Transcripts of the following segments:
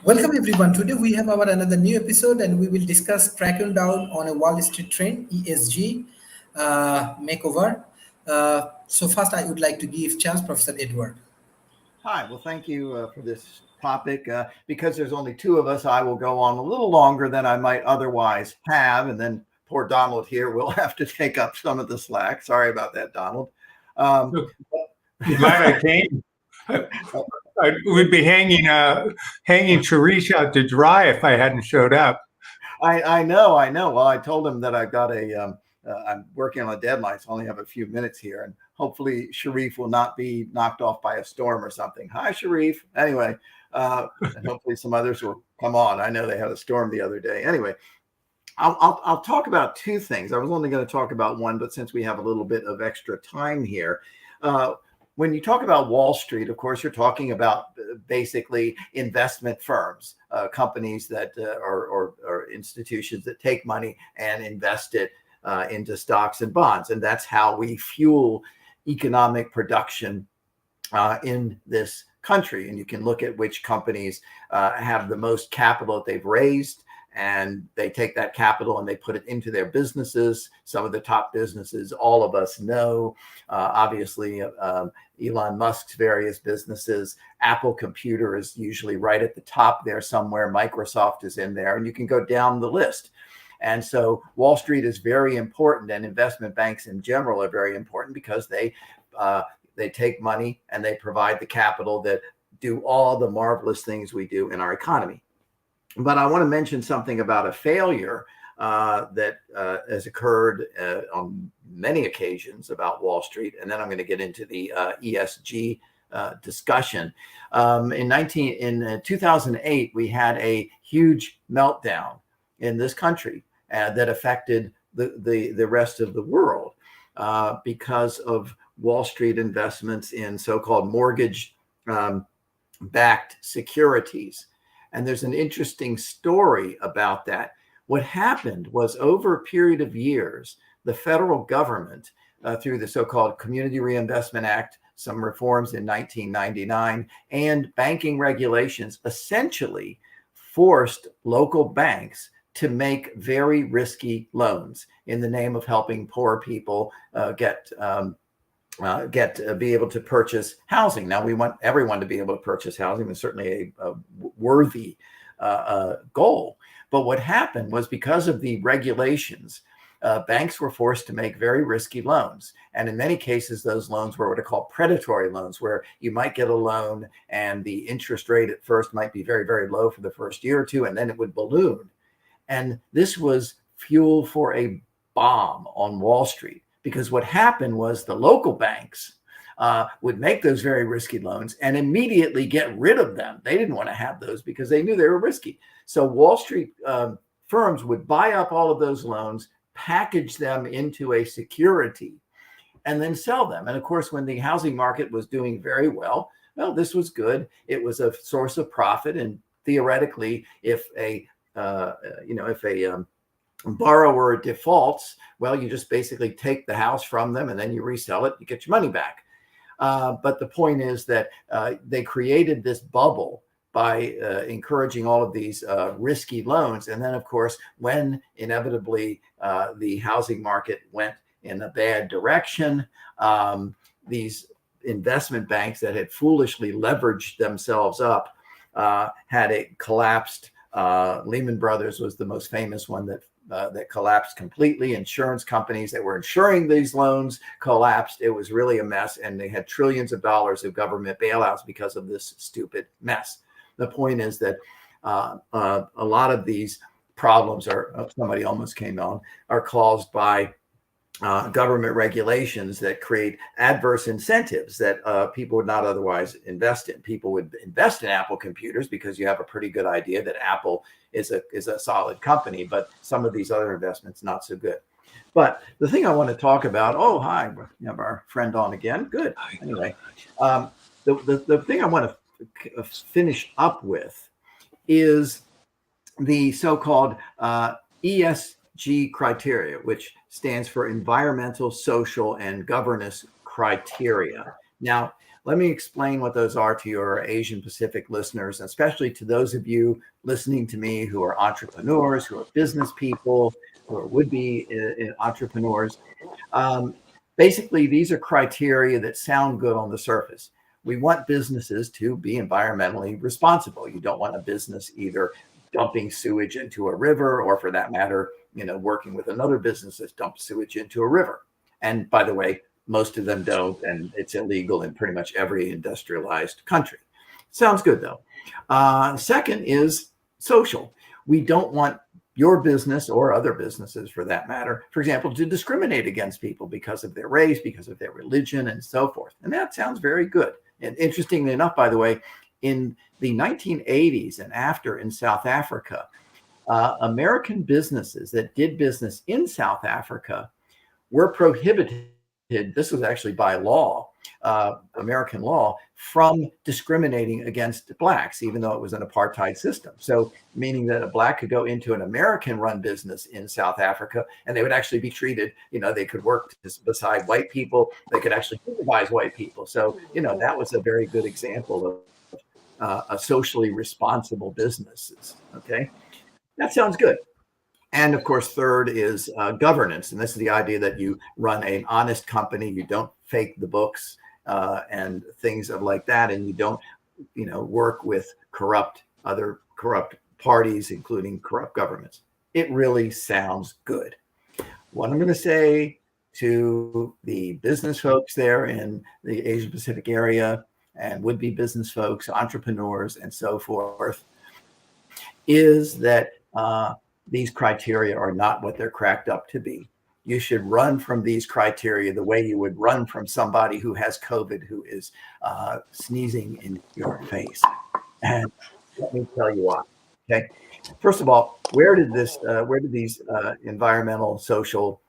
Welcome everyone. Today we have our another new episode, and we will discuss cracking down on a Wall Street trend, ESG, makeover. So first, I would like to give chance Professor Edward. Hi, well, thank you for this topic. Because there's only two of us, I will go on a little longer than I might otherwise have. And then poor Donald here will have to take up some of the slack. Sorry about that, Donald. Look, I'm glad I came. I would be hanging Sharish out to dry if I hadn't showed up. I know. Well, I told him that I've got I'm working on a deadline, so I only have a few minutes here. And hopefully Sharif will not be knocked off by a storm or something. Hi, Sharif. Anyway, and hopefully some others will come on. I know they had a storm the other day. Anyway, I'll talk about two things. I was only going to talk about one, but since we have a little bit of extra time here, when you talk about Wall Street, of course, you're talking about basically investment firms, companies that or institutions that take money and invest it into stocks and bonds. And that's how we fuel economic production in this country. And you can look at which companies have the most capital that they've raised, and they take that capital and they put it into their businesses. Some of the top businesses all of us know, obviously, Elon Musk's various businesses. Apple Computer is usually right at the top there somewhere. Microsoft is in there, and you can go down the list. And so Wall Street is very important, and investment banks in general are very important because they take money and they provide the capital that do all the marvelous things we do in our economy. But I want to mention something about a failure that has occurred on many occasions about Wall Street, and then I'm going to get into the E.S.G. discussion. In 2008, we had a huge meltdown in this country that affected the rest of the world because of Wall Street investments in so-called mortgage-backed securities. And there's an interesting story about that. What happened was, over a period of years, the federal government, through the so-called Community Reinvestment Act, some reforms in 1999, and banking regulations, essentially forced local banks to make very risky loans in the name of helping poor people be able to purchase housing. Now, we want everyone to be able to purchase housing. It's certainly a worthy goal. But what happened was, because of the regulations, banks were forced to make very risky loans. And in many cases, those loans were what are called predatory loans, where you might get a loan and the interest rate at first might be very, very low for the first year or two, and then it would balloon. And this was fuel for a bomb on Wall Street. Because what happened was, the local banks would make those very risky loans and immediately get rid of them. They didn't want to have those because they knew they were risky. So Wall Street firms would buy up all of those loans, package them into a security, and then sell them. And of course, when the housing market was doing very well, this was good. It was a source of profit. And theoretically, if a borrower defaults, you just basically take the house from them and then you resell it, you get your money back. But the point is that they created this bubble by encouraging all of these risky loans. And then, of course, when inevitably the housing market went in a bad direction, these investment banks that had foolishly leveraged themselves up had it collapsed. Lehman Brothers was the most famous one that collapsed completely. Insurance companies that were insuring these loans collapsed. It was really a mess, and they had trillions of dollars of government bailouts because of this stupid mess. The point is that a lot of these problems somebody almost came on, are caused by government regulations that create adverse incentives that people would not otherwise invest in. People would invest in Apple computers because you have a pretty good idea that Apple is a solid company, but some of these other investments not so good. But the thing I want to talk about, hi, we have our friend on again. Good. Anyway, the thing I want to finish up with is the so-called E.S.G criteria, which stands for environmental, social, and governance criteria. Now, Let me explain what those are to your Asian Pacific listeners, especially to those of you listening to me who are entrepreneurs, who are business people, who are would-be entrepreneurs. Basically, these are criteria that sound good on the surface. We want businesses to be environmentally responsible. You don't want a business either dumping sewage into a river, or for that matter, working with another business that dumps sewage into a river. And by the way, most of them don't, and it's illegal in pretty much every industrialized country. Sounds good, though. Second is social. We don't want your business, or other businesses for that matter, for example, to discriminate against people because of their race, because of their religion, and so forth. And that sounds very good. And interestingly enough, by the way, in the 1980s and after in South Africa, American businesses that did business in South Africa were prohibited. This was actually by law, American law, from discriminating against blacks, even though it was an apartheid system. So meaning that a black could go into an American run business in South Africa and they would actually be treated, they could work beside white people. They could actually supervise white people. So, that was a very good example of a socially responsible businesses. Okay. That sounds good. And of course, third is governance. And this is the idea that you run an honest company, you don't fake the books and things like that. And you don't, work with other corrupt parties, including corrupt governments. It really sounds good. What I'm going to say to the business folks there in the Asia Pacific area and would-be business folks, entrepreneurs, and so forth, is that these criteria are not what they're cracked up to be. You should run from these criteria the way you would run from somebody who has COVID, who is sneezing in your face. And let me tell you why. Okay. First of all, where did these environmental, social,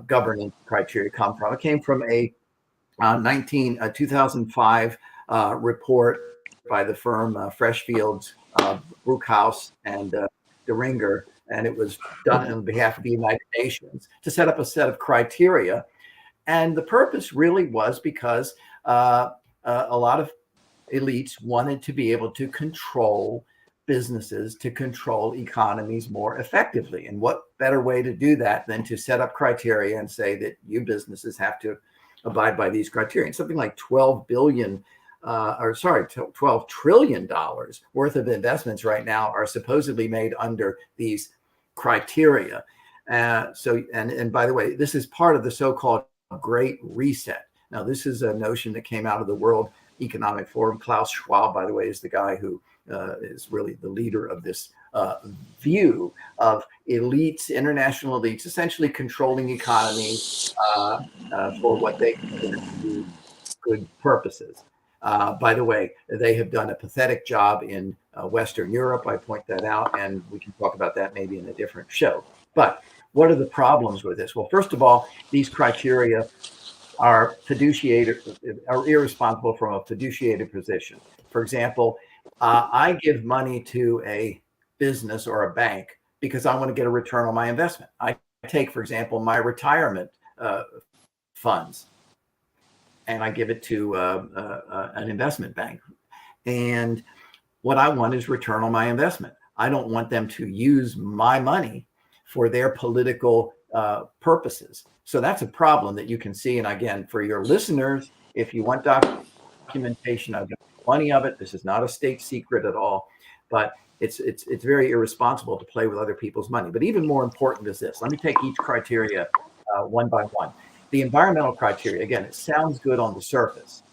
governance criteria come from? It came from a 2005 report by the firm Freshfields, Brookhouse, and DeRinger, and it was done on behalf of the United Nations to set up a set of criteria. And the purpose really was because a lot of elites wanted to be able to control businesses, to control economies more effectively. And what better way to do that than to set up criteria and say that you businesses have to abide by these criteria? And something like $12 trillion worth of investments right now are supposedly made under these criteria. And by the way, this is part of the so-called Great Reset. Now, this is a notion that came out of the World Economic Forum. Klaus Schwab, by the way, is the guy who is really the leader of this view of elites, international elites, essentially controlling economies for what they consider to be good purposes. By the way, they have done a pathetic job in Western Europe. I point that out, and we can talk about that maybe in a different show. But what are the problems with this? Well, first of all, these criteria are irresponsible from a fiduciated position. For example, I give money to a business or a bank because I want to get a return on my investment. I take, for example, my retirement funds, and I give it to an investment bank. And what I want is return on my investment. I don't want them to use my money for their political purposes. So that's a problem that you can see. And again, for your listeners, if you want documentation, I've got plenty of it. This is not a state secret at all, but it's very irresponsible to play with other people's money. But even more important is this. Let me take each criteria one by one. The environmental criteria, again, it sounds good on the surface,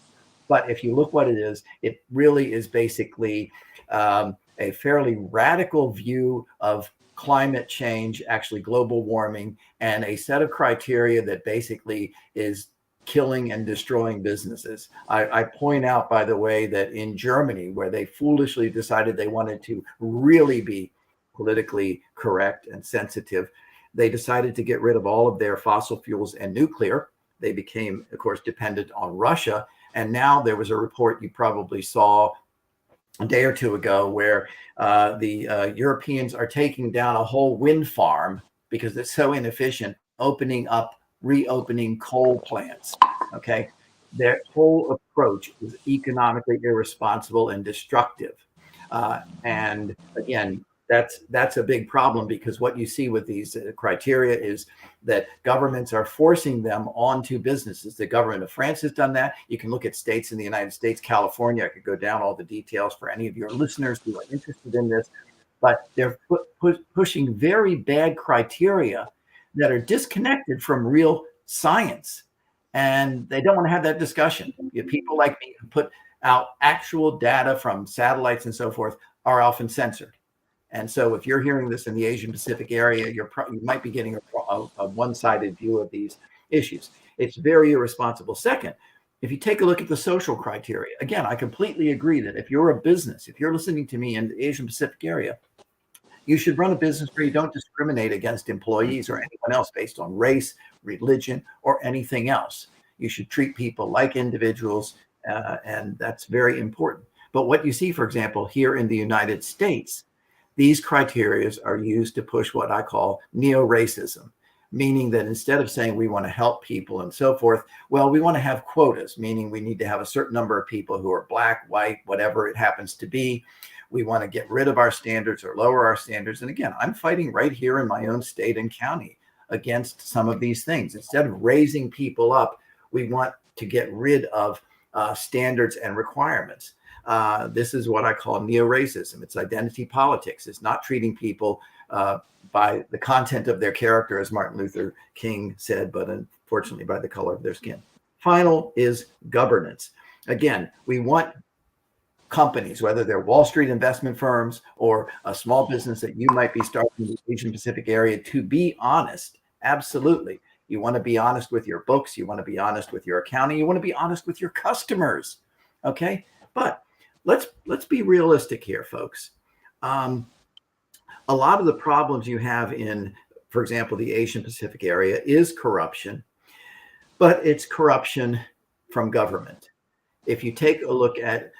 but if you look what it really is basically a fairly radical view of climate change, actually global warming, and a set of criteria that basically is killing and destroying businesses. I point out, by the way, that in Germany, where they foolishly decided they wanted to really be politically correct and sensitive, they decided to get rid of all of their fossil fuels and nuclear. They became, of course, dependent on Russia. And now there was a report you probably saw a day or two ago where the Europeans are taking down a whole wind farm because it's so inefficient, reopening coal plants. Okay. their whole approach is economically irresponsible and destructive. And again, that's a big problem, because what you see with these criteria is that governments are forcing them onto businesses. The government of France has done that. You can look at states in the United States, California. I could go down all the details for any of your listeners who are interested in this, but they're pushing very bad criteria that are disconnected from real science. And they don't want to have that discussion. People like me who put out actual data from satellites and so forth are often censored. And so if you're hearing this in the Asian Pacific area, you might be getting a one-sided view of these issues. It's very irresponsible. Second, if you take a look at the social criteria, again, I completely agree that if you're a business, if you're listening to me in the Asian Pacific area, you should run a business where you don't discriminate against employees or anyone else based on race, religion, or anything else. You should treat people like individuals, and that's very important. But what you see, for example, here in the United States, these criteria are used to push what I call neo-racism, meaning that instead of saying we want to help people and so forth, well, we want to have quotas, meaning we need to have a certain number of people who are black, white, whatever it happens to be. We want to get rid of our standards or lower our standards. And again, I'm fighting right here in my own state and county against some of these things. Instead of raising people up, we want to get rid of standards and requirements. This is what I call neo-racism. It's identity politics. It's not treating people by the content of their character, as Martin Luther King said, but unfortunately by the color of their skin. Final is governance. Again, we want companies, whether they're Wall Street investment firms or a small business that you might be starting in the Asian Pacific area, to be honest. Absolutely. You want to be honest with your books. You want to be honest with your accounting. You want to be honest with your customers. Okay. But let's be realistic here, folks. A lot of the problems you have in, for example, the Asian Pacific area is corruption, but it's corruption from government. If you take a look at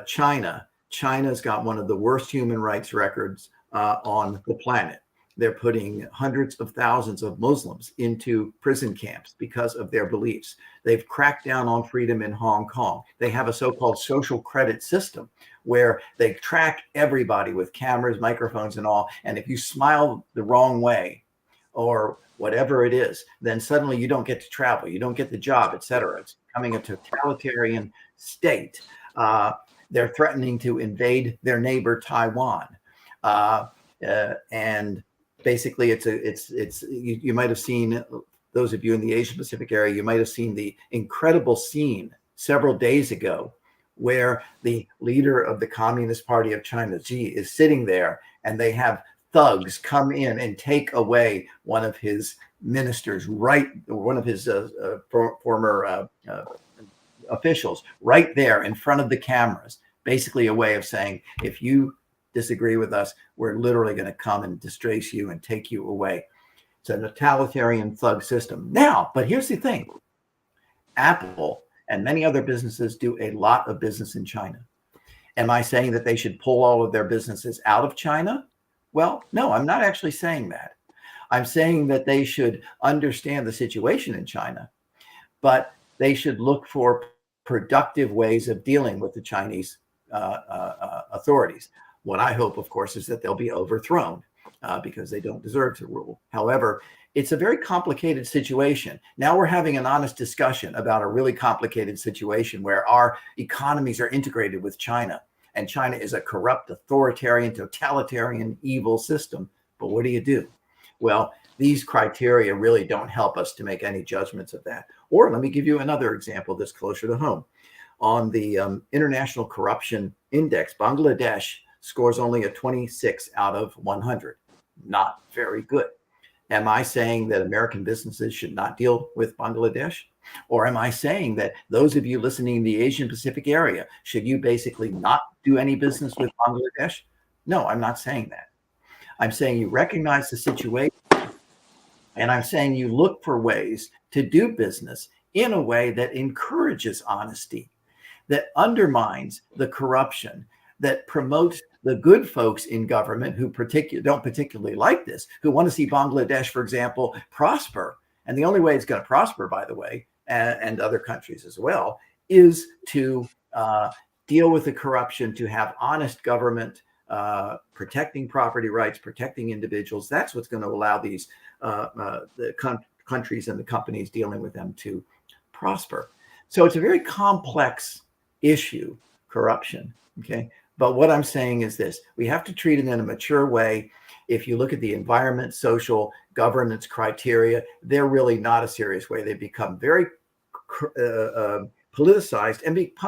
China's got one of the worst human rights records on the planet. They're putting hundreds of thousands of Muslims into prison camps because of their beliefs. They've cracked down on freedom in Hong Kong. They have a so-called social credit system where they track everybody with cameras, microphones, and all. And if you smile the wrong way or whatever it is, then suddenly you don't get to travel, you don't get the job, etc. It's becoming a totalitarian state. They're threatening to invade their neighbor Taiwan, and basically, you might have seen, those of you in the Asia Pacific area, you might have seen the incredible scene several days ago where the leader of the Communist Party of China, Xi, is sitting there, and they have thugs come in and take away one of his ministers, one of his former officials, right there in front of the cameras. Basically a way of saying, if you disagree with us, we're literally going to come and disgrace you and take you away. It's a totalitarian thug system. Now, but here's the thing. Apple and many other businesses do a lot of business in China. Am I saying that they should pull all of their businesses out of China? Well, no, I'm not actually saying that. I'm saying that they should understand the situation in China, but they should look for productive ways of dealing with the Chinese authorities. What I hope, of course, is that they'll be overthrown because they don't deserve to rule. However, it's a very complicated situation. Now we're having an honest discussion about a really complicated situation where our economies are integrated with China, and China is a corrupt, authoritarian, totalitarian, evil system. But what do? Well, these criteria really don't help us to make any judgments of that. Or let me give you another example that's closer to home. On the International Corruption Index, Bangladesh scores only a 26 out of 100. Not very good. Am I saying that American businesses should not deal with Bangladesh? Or am I saying that those of you listening in the Asian Pacific area, should you basically not do any business with Bangladesh? No, I'm not saying that. I'm saying you recognize the situation, and I'm saying you look for ways to do business in a way that encourages honesty, that undermines the corruption, that promotes the good folks in government who don't particularly like this, who want to see Bangladesh, for example, prosper. And the only way it's going to prosper, by the way, and other countries as well, is to deal with the corruption, to have honest government, protecting property rights, protecting individuals. That's what's going to allow these countries and the companies dealing with them to prosper. So it's a very complex issue, corruption. Okay. But what I'm saying is this: we have to treat it in a mature way. If you look at the environment, social, governance criteria, they're really not a serious way. They become very politicized,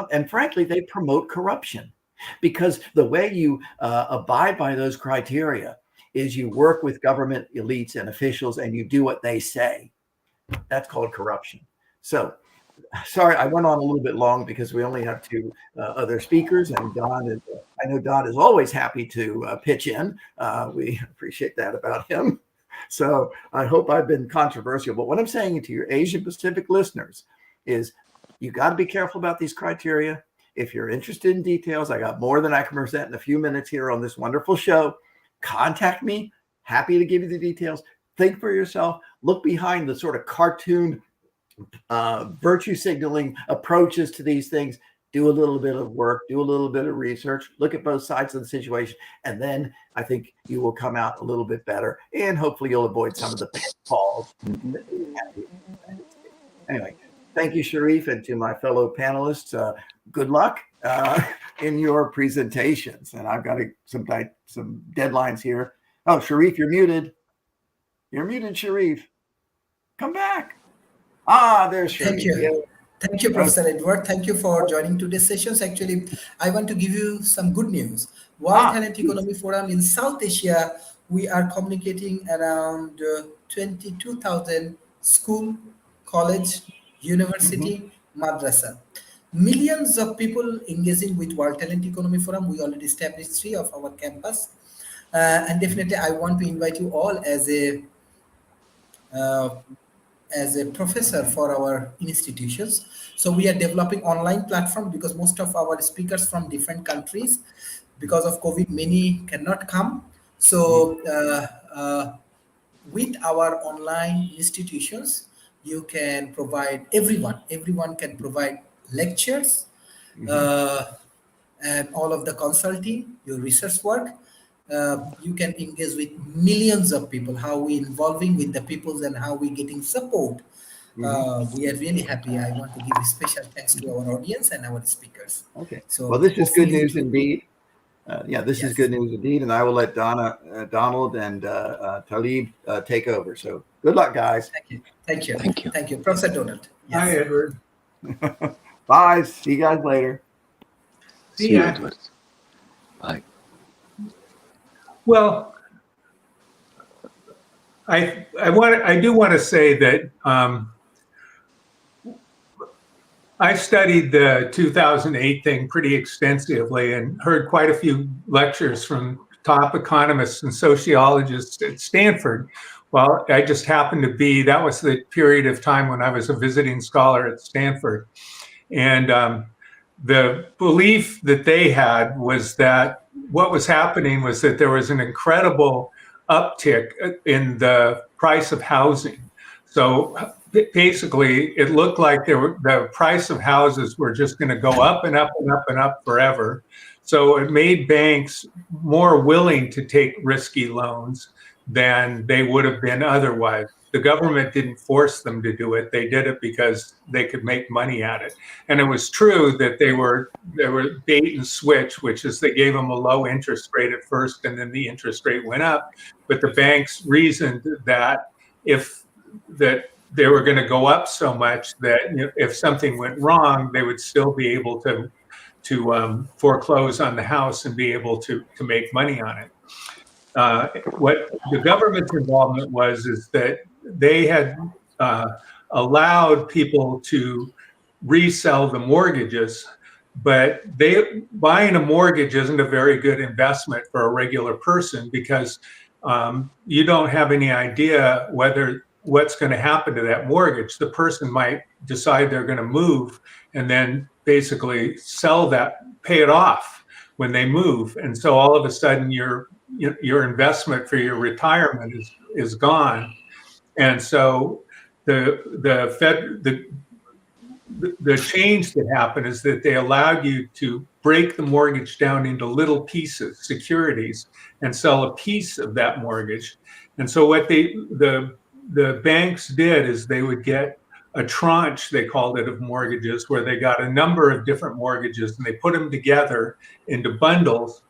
and frankly, they promote corruption, because the way you abide by those criteria is you work with government elites and officials and you do what they say. That's called corruption. So, sorry, I went on a little bit long because we only have two other speakers, and I know Don is always happy to pitch in. We appreciate that about him. So I hope I've been controversial, but what I'm saying to your Asian Pacific listeners is you got to be careful about these criteria. If you're interested in details, I got more than I can present in a few minutes here on this wonderful show. Contact me. Happy to give you the details. Think for yourself. Look behind the sort of cartoon virtue signaling approaches to these things. Do a little bit of work, do a little bit of research, look at both sides of the situation, and then I think you will come out a little bit better, and hopefully you'll avoid some of the pitfalls. Anyway, thank you, Sharif, and to my fellow panelists, good luck in your presentations. And I've got some deadlines here. Oh, Sharif, you're muted. You're muted, Sharif. Come back. There's Sharif. Thank you. Thank you, Professor Edward. Thank you for joining today's sessions. Actually, I want to give you some good news. World Talent Economy Forum in South Asia, we are communicating around 22,000 school, college, university, madrasa. Millions of people engaging with World Talent Economy Forum. We already established 3 of our campus. And definitely, I want to invite you all as a professor for our institutions. So we are developing online platform because most of our speakers from different countries, because of COVID, many cannot come. So with our online institutions, you can provide everyone can provide lectures and all of the consulting, your research work. You can engage with millions of people, how we involving with the peoples and how we getting support. We are really happy. I want to give a special thanks to our audience and our speakers. Okay. So well, this is good news indeed. This Yes. is good news indeed. And I will let Donald and Talib take over. So good luck, guys. Thank you, Professor Donald. Yes. Hi, Edward. Bye. See you guys later. See ya. Edward. Bye. Well, I do want to say that I studied the 2008 thing pretty extensively and heard quite a few lectures from top economists and sociologists at Stanford. Well, I just happened to be, that was the period of time when I was a visiting scholar at Stanford. And the belief that they had was that what was happening was that there was an incredible uptick in the price of housing. So basically, it looked like the price of houses were just going to go up and up and up and up forever. So it made banks more willing to take risky loans than they would have been otherwise. The government didn't force them to do it. They did it because they could make money at it. And it was true that they were bait and switch, which is they gave them a low interest rate at first and then the interest rate went up. But the banks reasoned that that they were going to go up so much that if something went wrong, they would still be able to foreclose on the house and be able to make money on it. What the government's involvement is that they had allowed people to resell the mortgages, but buying a mortgage isn't a very good investment for a regular person because you don't have any idea what's going to happen to that mortgage. The person might decide they're going to move and then basically sell that, pay it off when they move. And so all of a sudden your investment for your retirement is gone. And so the the change that happened is that they allowed you to break the mortgage down into little pieces, securities, and sell a piece of that mortgage. And so what the banks did is they would get a tranche, they called it, of mortgages, where they got a number of different mortgages and they put them together into bundles.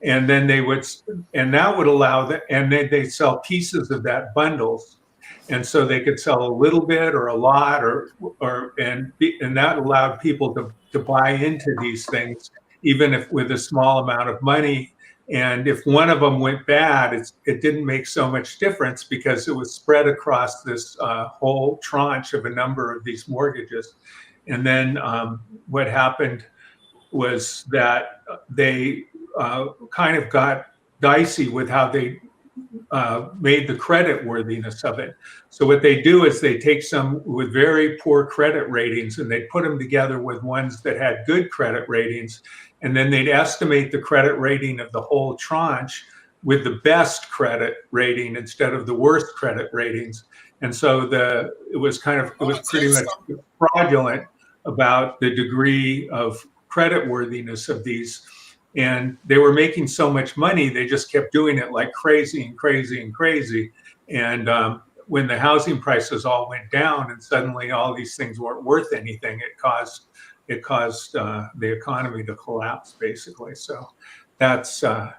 And then that would allow that, and then they sell pieces of that bundles. And so they could sell a little bit or a lot, and that allowed people to buy into these things, even if with a small amount of money. And if one of them went bad, it didn't make so much difference because it was spread across this whole tranche of a number of these mortgages. And then what happened was that they kind of got dicey with how they made the credit worthiness of it. So what they do is they take some with very poor credit ratings and they put them together with ones that had good credit ratings, and then they'd estimate the credit rating of the whole tranche with the best credit rating instead of the worst credit ratings. And so it was pretty much fraudulent about the degree of credit worthiness of these. And they were making so much money, they just kept doing it like crazy and crazy and crazy. And when the housing prices all went down and suddenly all these things weren't worth anything, it caused the economy to collapse, basically. So that's, I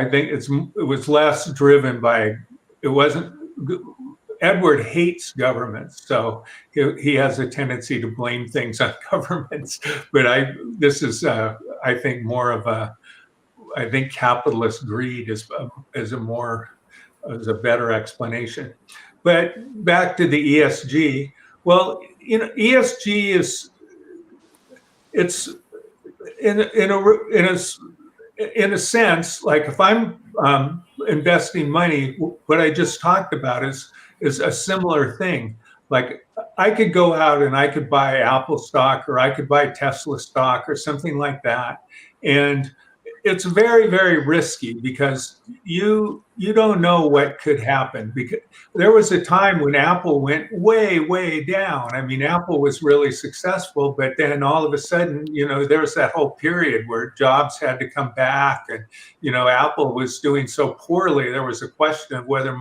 think it was less driven by, it wasn't, Edward hates governments, so he has a tendency to blame things on governments. But this is, I think, more of I think capitalist greed is a better explanation. But back to the ESG. Well, ESG it's in a sense, like if I'm investing money, what I just talked about is a similar thing. Like I could go out and I could buy Apple stock, or I could buy Tesla stock or something like that. And it's very, very risky because you don't know what could happen. Because there was a time when Apple went way, way down. I mean, Apple was really successful, but then all of a sudden, there was that whole period where jobs had to come back, and Apple was doing so poorly. There was a question of whether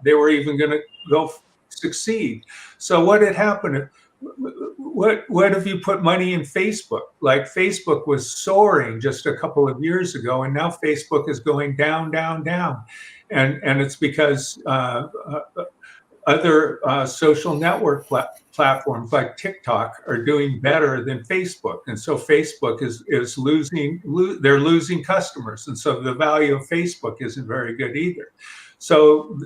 they were even going to go succeed. So what had happened? What if you put money in Facebook? Like Facebook was soaring just a couple of years ago, and now Facebook is going down, down, down. And it's because other social network platforms like TikTok are doing better than Facebook. And so Facebook is they're losing customers. And so the value of Facebook isn't very good either. So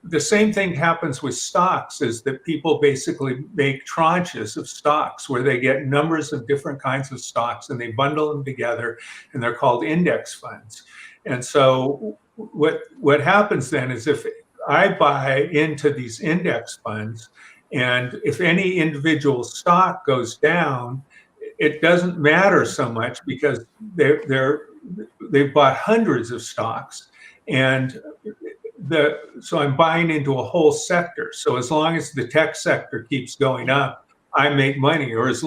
the same thing happens with stocks, is that people basically make tranches of stocks where they get numbers of different kinds of stocks and they bundle them together, and they're called index funds. And so what happens then is if I buy into these index funds, and if any individual stock goes down, it doesn't matter so much because they've bought hundreds of stocks, and so I'm buying into a whole sector. So as long as the tech sector keeps going up, I make money, or if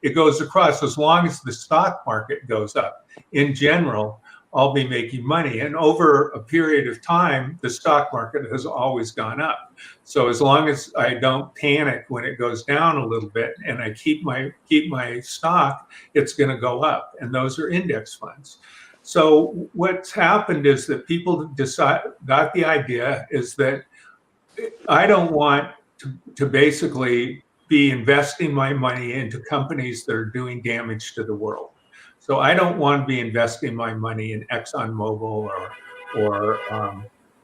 it goes across, as long as the stock market goes up, in general, I'll be making money. And over a period of time, the stock market has always gone up. So as long as I don't panic when it goes down a little bit, and I keep my stock, it's going to go up. And those are index funds. So what's happened is that people got the idea is that I don't want to basically be investing my money into companies that are doing damage to the world. So I don't want to be investing my money in ExxonMobil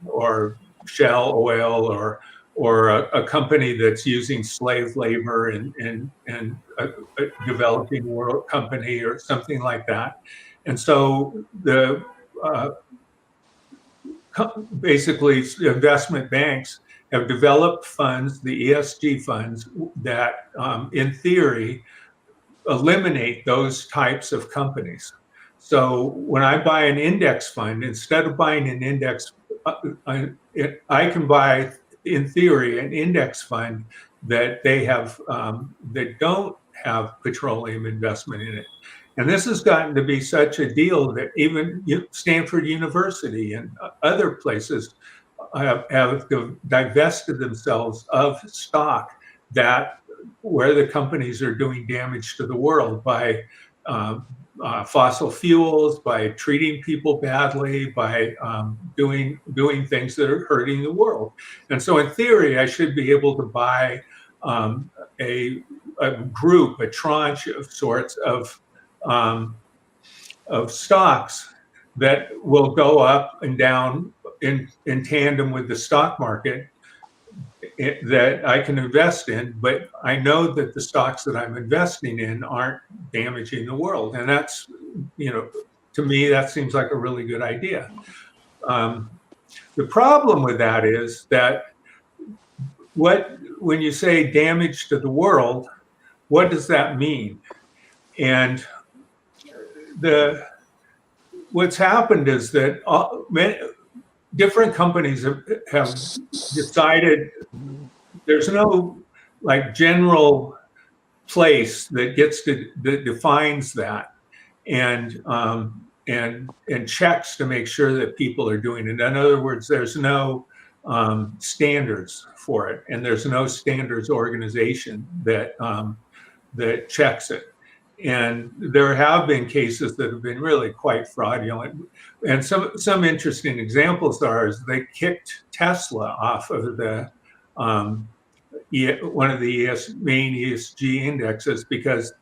or Shell Oil or a company that's using slave labor in a developing world company or something like that. And so basically investment banks have developed funds, the E.S.G funds, that in theory eliminate those types of companies. So when I buy an index fund, instead of buying an index, I can buy, in theory, an index fund that they have that don't have petroleum investment in it. And this has gotten to be such a deal that even Stanford University and other places have divested themselves of stock that where the companies are doing damage to the world by fossil fuels, by treating people badly, by doing things that are hurting the world. And so in theory, I should be able to buy a group, a tranche of sorts of stocks that will go up and down in tandem with the stock market that I can invest in, but I know that the stocks that I'm investing in aren't damaging the world. And that's, to me, that seems like a really good idea. The problem with that is that when you say damage to the world, what does that mean? And what's happened is that different companies have decided there's no general place that defines that and checks to make sure that people are doing it. In other words, there's no standards for it, and there's no standards organization that checks it. And there have been cases that have been really quite fraudulent. And some interesting examples is they kicked Tesla off of the one of the main ESG indexes because,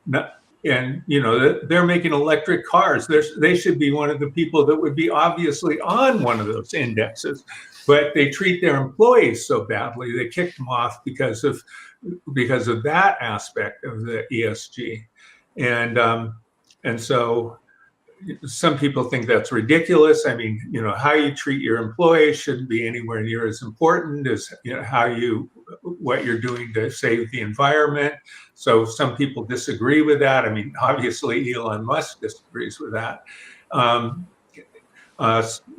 they're making electric cars. They should be one of the people that would be obviously on one of those indexes, but they treat their employees so badly. They kicked them off because of that aspect of the ESG. And so some people think that's ridiculous. I mean, how you treat your employees shouldn't be anywhere near as important as what you're doing to save the environment. So some people disagree with that. I mean, obviously Elon Musk disagrees with that.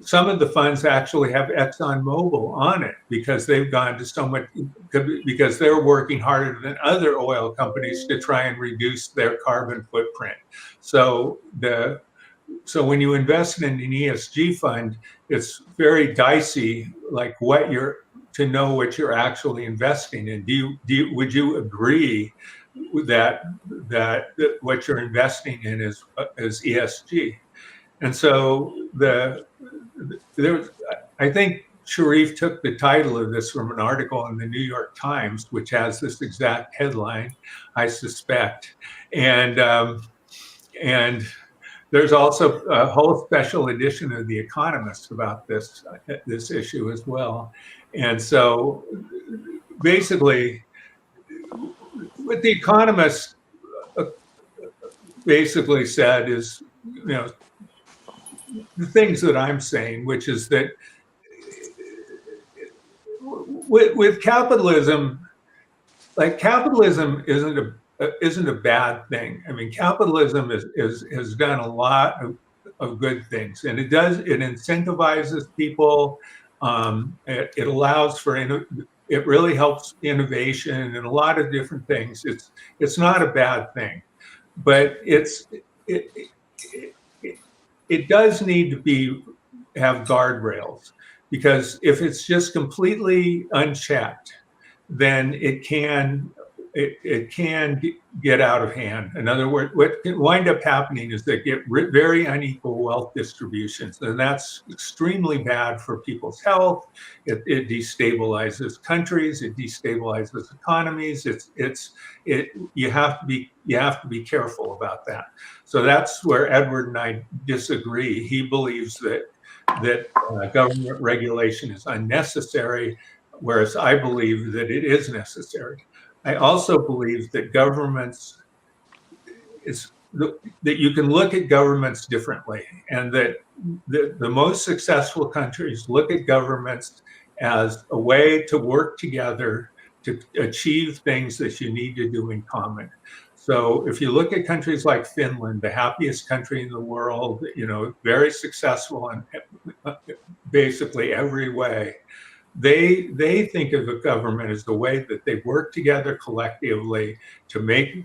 Some of the funds actually have ExxonMobil on it because they've gone to so much, because they're working harder than other oil companies to try and reduce their carbon footprint. So when you invest in an ESG fund, it's very dicey, to know what you're actually investing in. Would you agree that what you're investing in is ESG? And so I think Sharif took the title of this from an article in the New York Times, which has this exact headline, I suspect. And there's also a whole special edition of The Economist about this issue as well. And so basically, what The Economist basically said is, the things that I'm saying, which is that with capitalism, capitalism isn't a bad thing. I mean, capitalism has done a lot of good things, and it incentivizes people. It allows for it really helps innovation and a lot of different things. It's not a bad thing, but it does need to have guardrails, because if it's just completely unchecked, then it can get out of hand. In other words, what can wind up happening is they get very unequal wealth distributions, and that's extremely bad for people's health. It destabilizes countries. It destabilizes economies. You have to be careful about that. So that's where Edward and I disagree. He believes that government regulation is unnecessary, whereas I believe that it is necessary. I also believe that that you can look at governments differently, and that the most successful countries look at governments as a way to work together to achieve things that you need to do in common. So if you look at countries like Finland, the happiest country in the world, very successful in basically every way, they think of the government as the way that they work together collectively to make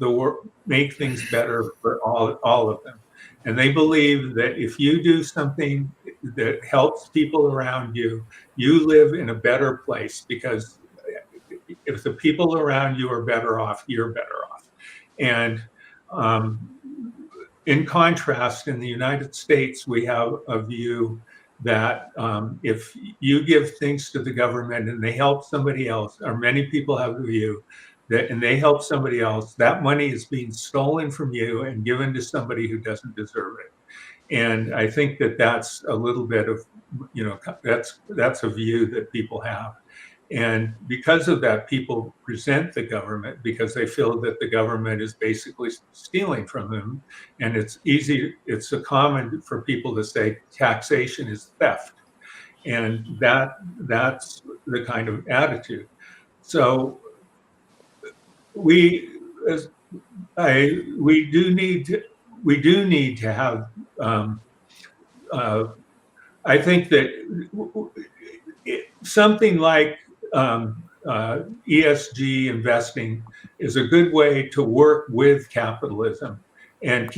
things better for all of them. And they believe that if you do something that helps people around you, you live in a better place, because if the people around you are better off, you're better off. And in contrast, in the United States, we have a view that if you give things to the government and they help somebody else, or many people have the view that, and they help somebody else, that money is being stolen from you and given to somebody who doesn't deserve it. And I think that that's a little bit of, that's a view that people have. And because of that, people resent the government because they feel that the government is basically stealing from them. And it's a common for people to say taxation is theft. And that's the kind of attitude. So we do need to have, I think that something like E.S.G investing is a good way to work with capitalism and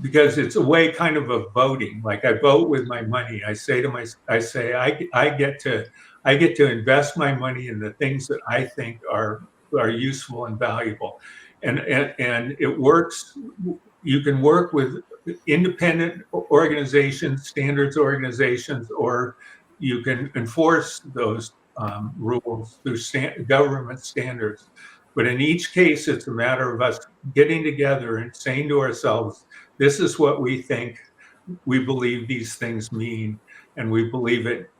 because it's a way kind of voting. Like, I vote with my money. I get to invest my money in the things that I think are useful and valuable, and it works. You can work with independent organizations, standards organizations, or you can enforce those rules through government standards. But in each case, it's a matter of us getting together and saying to ourselves, this is what we think, we believe these things mean, and we believe it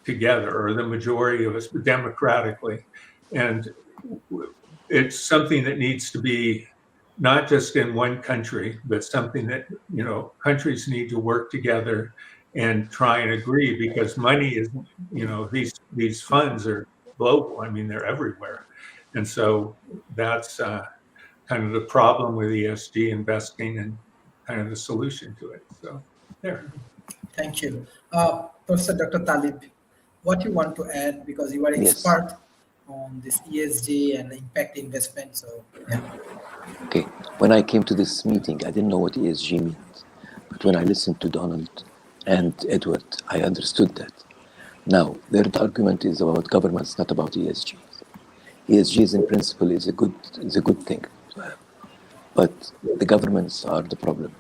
together, or the majority of us, democratically. And it's something that needs to be not just in one country, but something that, countries need to work together and try and agree, because money is, these funds are global. I mean, they're everywhere. And so that's kind of the problem with ESG investing and kind of the solution to it. So there. Thank you. Professor Dr. Talib, what you want to add, because you are Yes. expert on this ESG and impact investment. So, yeah. Okay. When I came to this meeting, I didn't know what ESG means. But when I listened to Donald and Edward, I understood that. Now, their argument is about governments, not about ESG. ESG in principle is a good thing to have. But the governments are the problem.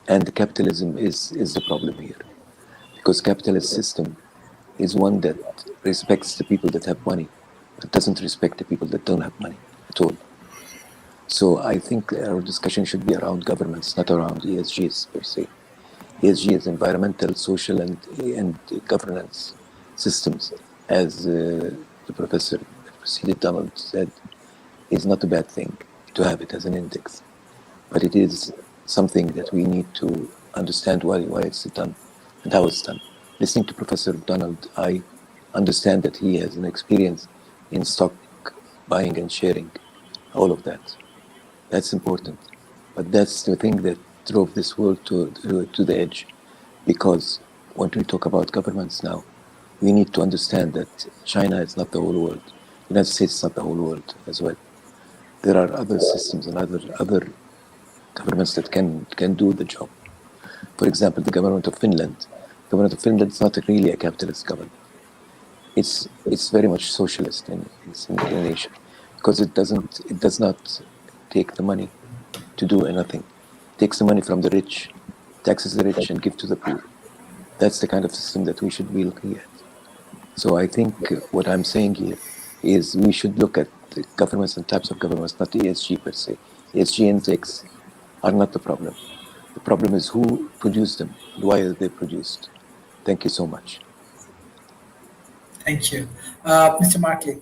And the capitalism is the problem here. Because capitalist system is one that respects the people that have money, but doesn't respect the people that don't have money at all. So I think our discussion should be around governments, not around ESGs per se. ESG is environmental, social, and governance systems, as the professor that preceded Donald said, is not a bad thing to have it as an index. But it is something that we need to understand why it's done and how it's done. Listening to Professor Donald, I understand that he has an experience in stock buying and sharing, all of that. That's important. But that's the thing that drove this world to the edge. Because when we talk about governments now, we need to understand that China is not the whole world. The United States is not the whole world as well. There are other systems and other governments that can do the job. For example, the government of Finland. The government of Finland is not really a capitalist government. It's very much socialist in nature, because it does not take the money to do anything. It takes the money from the rich, taxes the rich, and give to the poor. That's the kind of system that we should be looking at. So I think what I'm saying here is we should look at the governments and types of governments, not the ESG per se. ESG index are not the problem. The problem is who produced them, and why are they produced. Thank you so much. Thank you. Mr. Markley.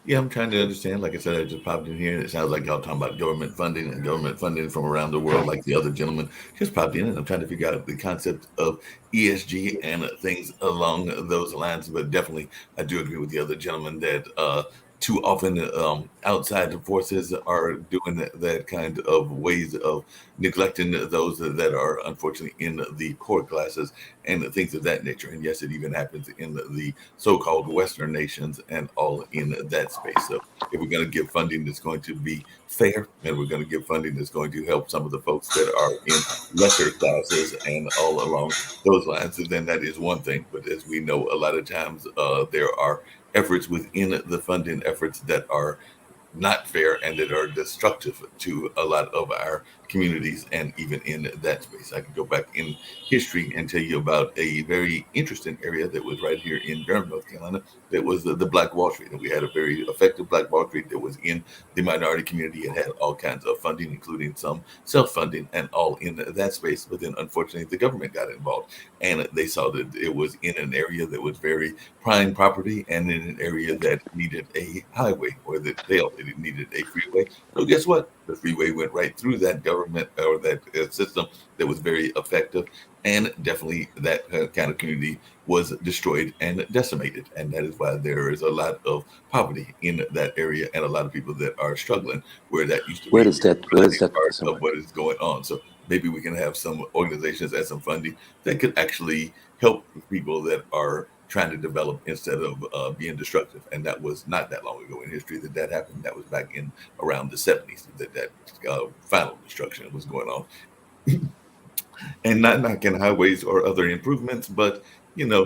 Yeah, I'm trying to understand. Like I said, I just popped in here, and it sounds like y'all talking about government funding from around the world, like the other gentleman just popped in, and I'm trying to figure out the concept of ESG and things along those lines. But definitely, I do agree with the other gentleman that too often outside forces are doing that kind of ways of neglecting those that are unfortunately in the poor classes and things of that nature. And yes, it even happens in the so-called Western nations and all in that space. So if we're going to give funding that's going to be fair, and we're going to give funding that's going to help some of the folks that are in lesser classes and all along those lines, then that is one thing. But as we know, a lot of times there are efforts within the funding efforts that are not fair and that are destructive to a lot of our communities. And even in that space, I can go back in history and tell you about a very interesting area that was right here in Durham, North Carolina, that was the Black Wall Street. And we had a very effective Black Wall Street that was in the minority community. It had all kinds of funding, including some self-funding and all in that space. But then unfortunately the government got involved, and they saw that it was in an area that was very prime property and in an area that needed a highway, or that failed. It needed a freeway. So guess what? The freeway went right through that government or that system that was very effective. And definitely that kind of community was destroyed and decimated. And that is why there is a lot of poverty in that area and a lot of people that are struggling where that used to be. Where is that, Part of what is going on. So maybe we can have some organizations and some funding that could actually help people that are trying to develop instead of being destructive. And that was not that long ago in history that happened. That was back in around the 70s that final destruction was going on. And not knocking highways or other improvements, but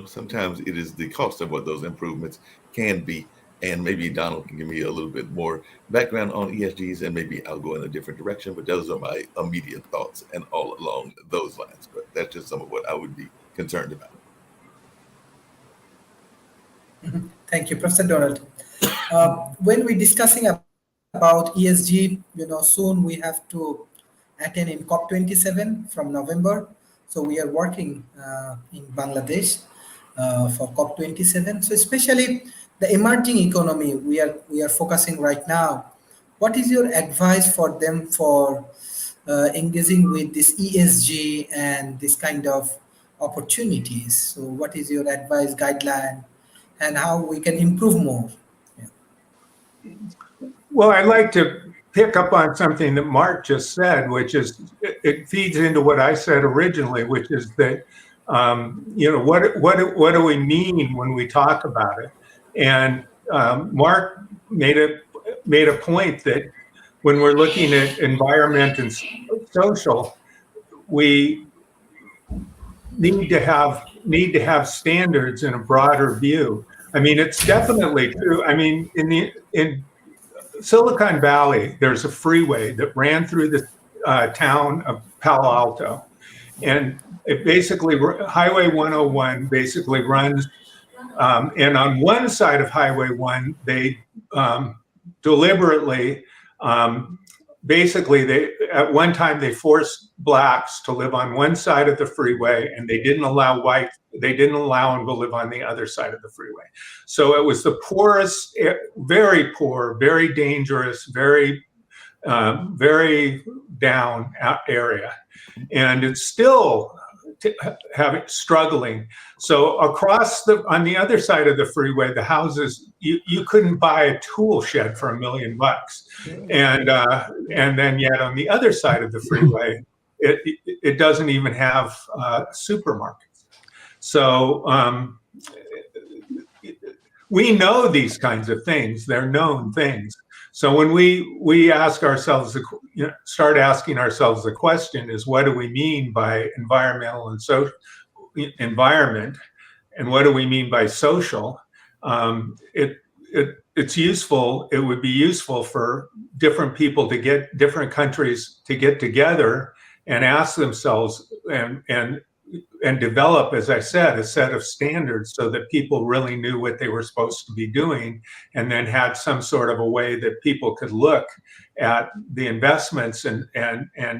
sometimes it is the cost of what those improvements can be. And maybe Donald can give me a little bit more background on E.S.Gs, and maybe I'll go in a different direction. But those are my immediate thoughts and all along those lines. But that's just some of what I would be concerned about. Thank you, Professor Donald. When we're discussing about ESG, soon we have to attend in COP27 from November. So we are working in Bangladesh for COP27. So especially the emerging economy, we are focusing right now. What is your advice for them for engaging with this ESG and this kind of opportunities? So what is your advice, guideline, and how we can improve more? Yeah. Well, I'd like to pick up on something that Mark just said, which is it feeds into what I said originally, which is that what do we mean when we talk about it? And Mark made a point that when we're looking at environment and social, we need to have standards in a broader view. I mean, it's definitely true. I mean, in Silicon Valley, there's a freeway that ran through the town of Palo Alto, and it basically, Highway 101 basically runs, and on one side of Highway 1, they deliberately, basically, at one time they forced blacks to live on one side of the freeway, and they didn't allow them to live on the other side of the freeway. So it was the poorest, very poor, very dangerous, very down area, and it's still struggling. So on the other side of the freeway, the houses, you couldn't buy a tool shed for $1 million, and then yet on the other side of the freeway, it doesn't even have supermarkets. So we know these kinds of things; they're known things. So when we ask ourselves, start asking ourselves the question is, what do we mean by environmental and social environment, and what do we mean by social? It's useful. It would be useful for different people different countries to get together and ask themselves and develop, as I said, a set of standards so that people really knew what they were supposed to be doing, and then had some sort of a way that people could look at the investments and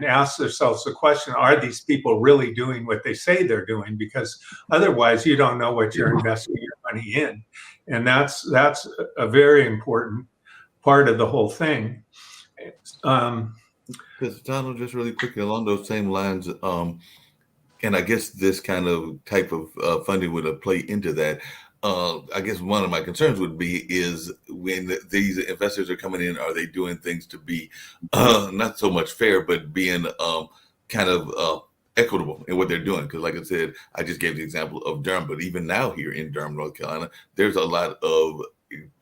ask themselves the question, are these people really doing what they say they're doing? Because otherwise you don't know what you're investing your money in. And that's a very important part of the whole thing. Because Donald, just really quickly along those same lines, and I guess this kind of type of funding would play into that. I guess one of my concerns would be is when these investors are coming in, are they doing things to be not so much fair, but being kind of equitable in what they're doing? Because like I said, I just gave the example of Durham, but even now here in Durham, North Carolina, there's a lot of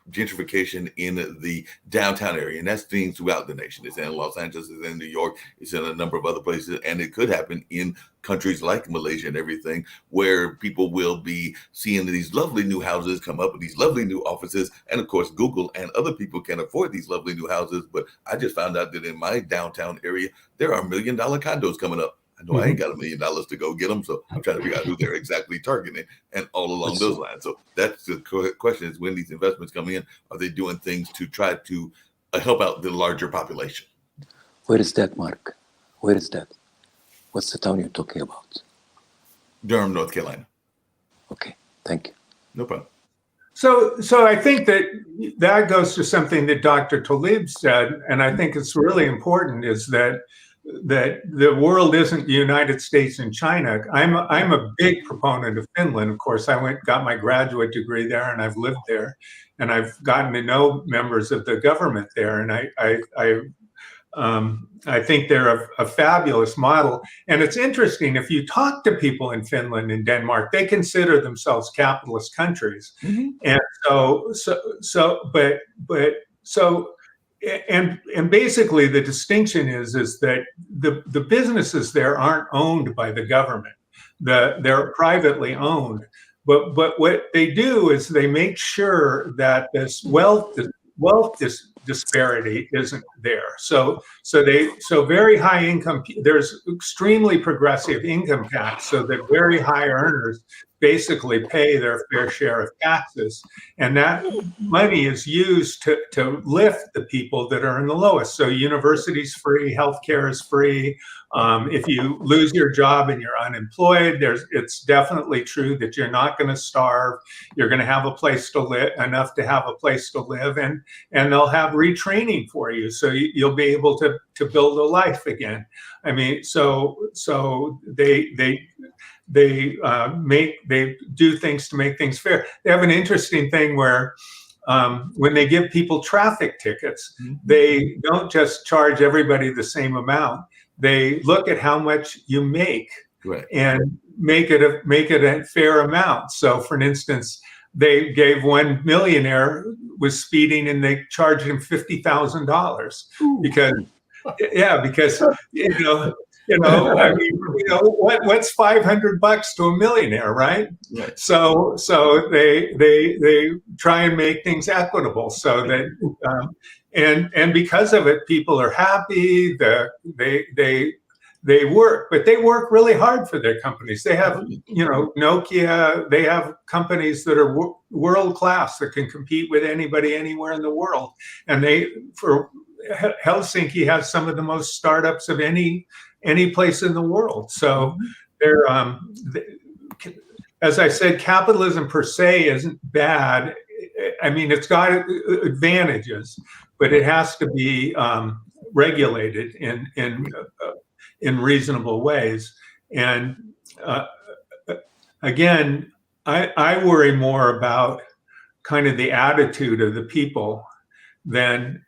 gentrification in the downtown area, and that's seen throughout the nation. It's in Los Angeles, it's in New York, it's in a number of other places, and it could happen in countries like Malaysia and everything, where people will be seeing these lovely new houses come up with these lovely new offices, and of course Google and other people can afford these lovely new houses. But I just found out that in my downtown area there are $1 million condos coming up. I know I ain't got $1 million to go get them, so I'm trying to figure out who they're exactly targeting and all along those lines. So that's the question: is when these investments come in, are they doing things to try to help out the larger population? Where is that, Mark? Where is that? What's the town you're talking about? Durham, North Carolina. Okay, thank you. No problem. So I think that goes to something that Dr. Talib said, and I think it's really important, is that the world isn't the United States and China. I'm a big proponent of Finland. Of course, I got my graduate degree there, and I've lived there, and I've gotten to know members of the government there, and I think they're a fabulous model. And it's interesting, if you talk to people in Finland and Denmark, they consider themselves capitalist countries. Mm-hmm. And basically the distinction is that the businesses there aren't owned by the government. They're privately owned. But what they do is they make sure that this wealth disparity isn't there. So very high income, there's extremely progressive income tax, so that very high earners basically pay their fair share of taxes, and that money is used to lift the people that are in the lowest. So university's free, healthcare is free. If you lose your job and you're unemployed, it's definitely true that you're not going to starve. You're going to have a place to live, enough to have a place to live, and they'll have retraining for you, so you'll be able to build a life again. I mean, so they do things to make things fair. They have an interesting thing where when they give people traffic tickets, they don't just charge everybody the same amount. They look at how much you make, right, and make it a fair amount. So, for instance, they gave one millionaire was speeding, and they charged him $50,000 because I mean, what's $500 to a millionaire, right? Right. So they try and make things equitable, so that and because of it, people are happy. They work, but they work really hard for their companies. They have, Nokia. They have companies that are world class that can compete with anybody anywhere in the world. And Helsinki has some of the most startups of any place in the world. So they're, as I said, capitalism per se isn't bad. I mean, it's got advantages, but it has to be regulated in reasonable ways. And again, I worry more about kind of the attitude of the people and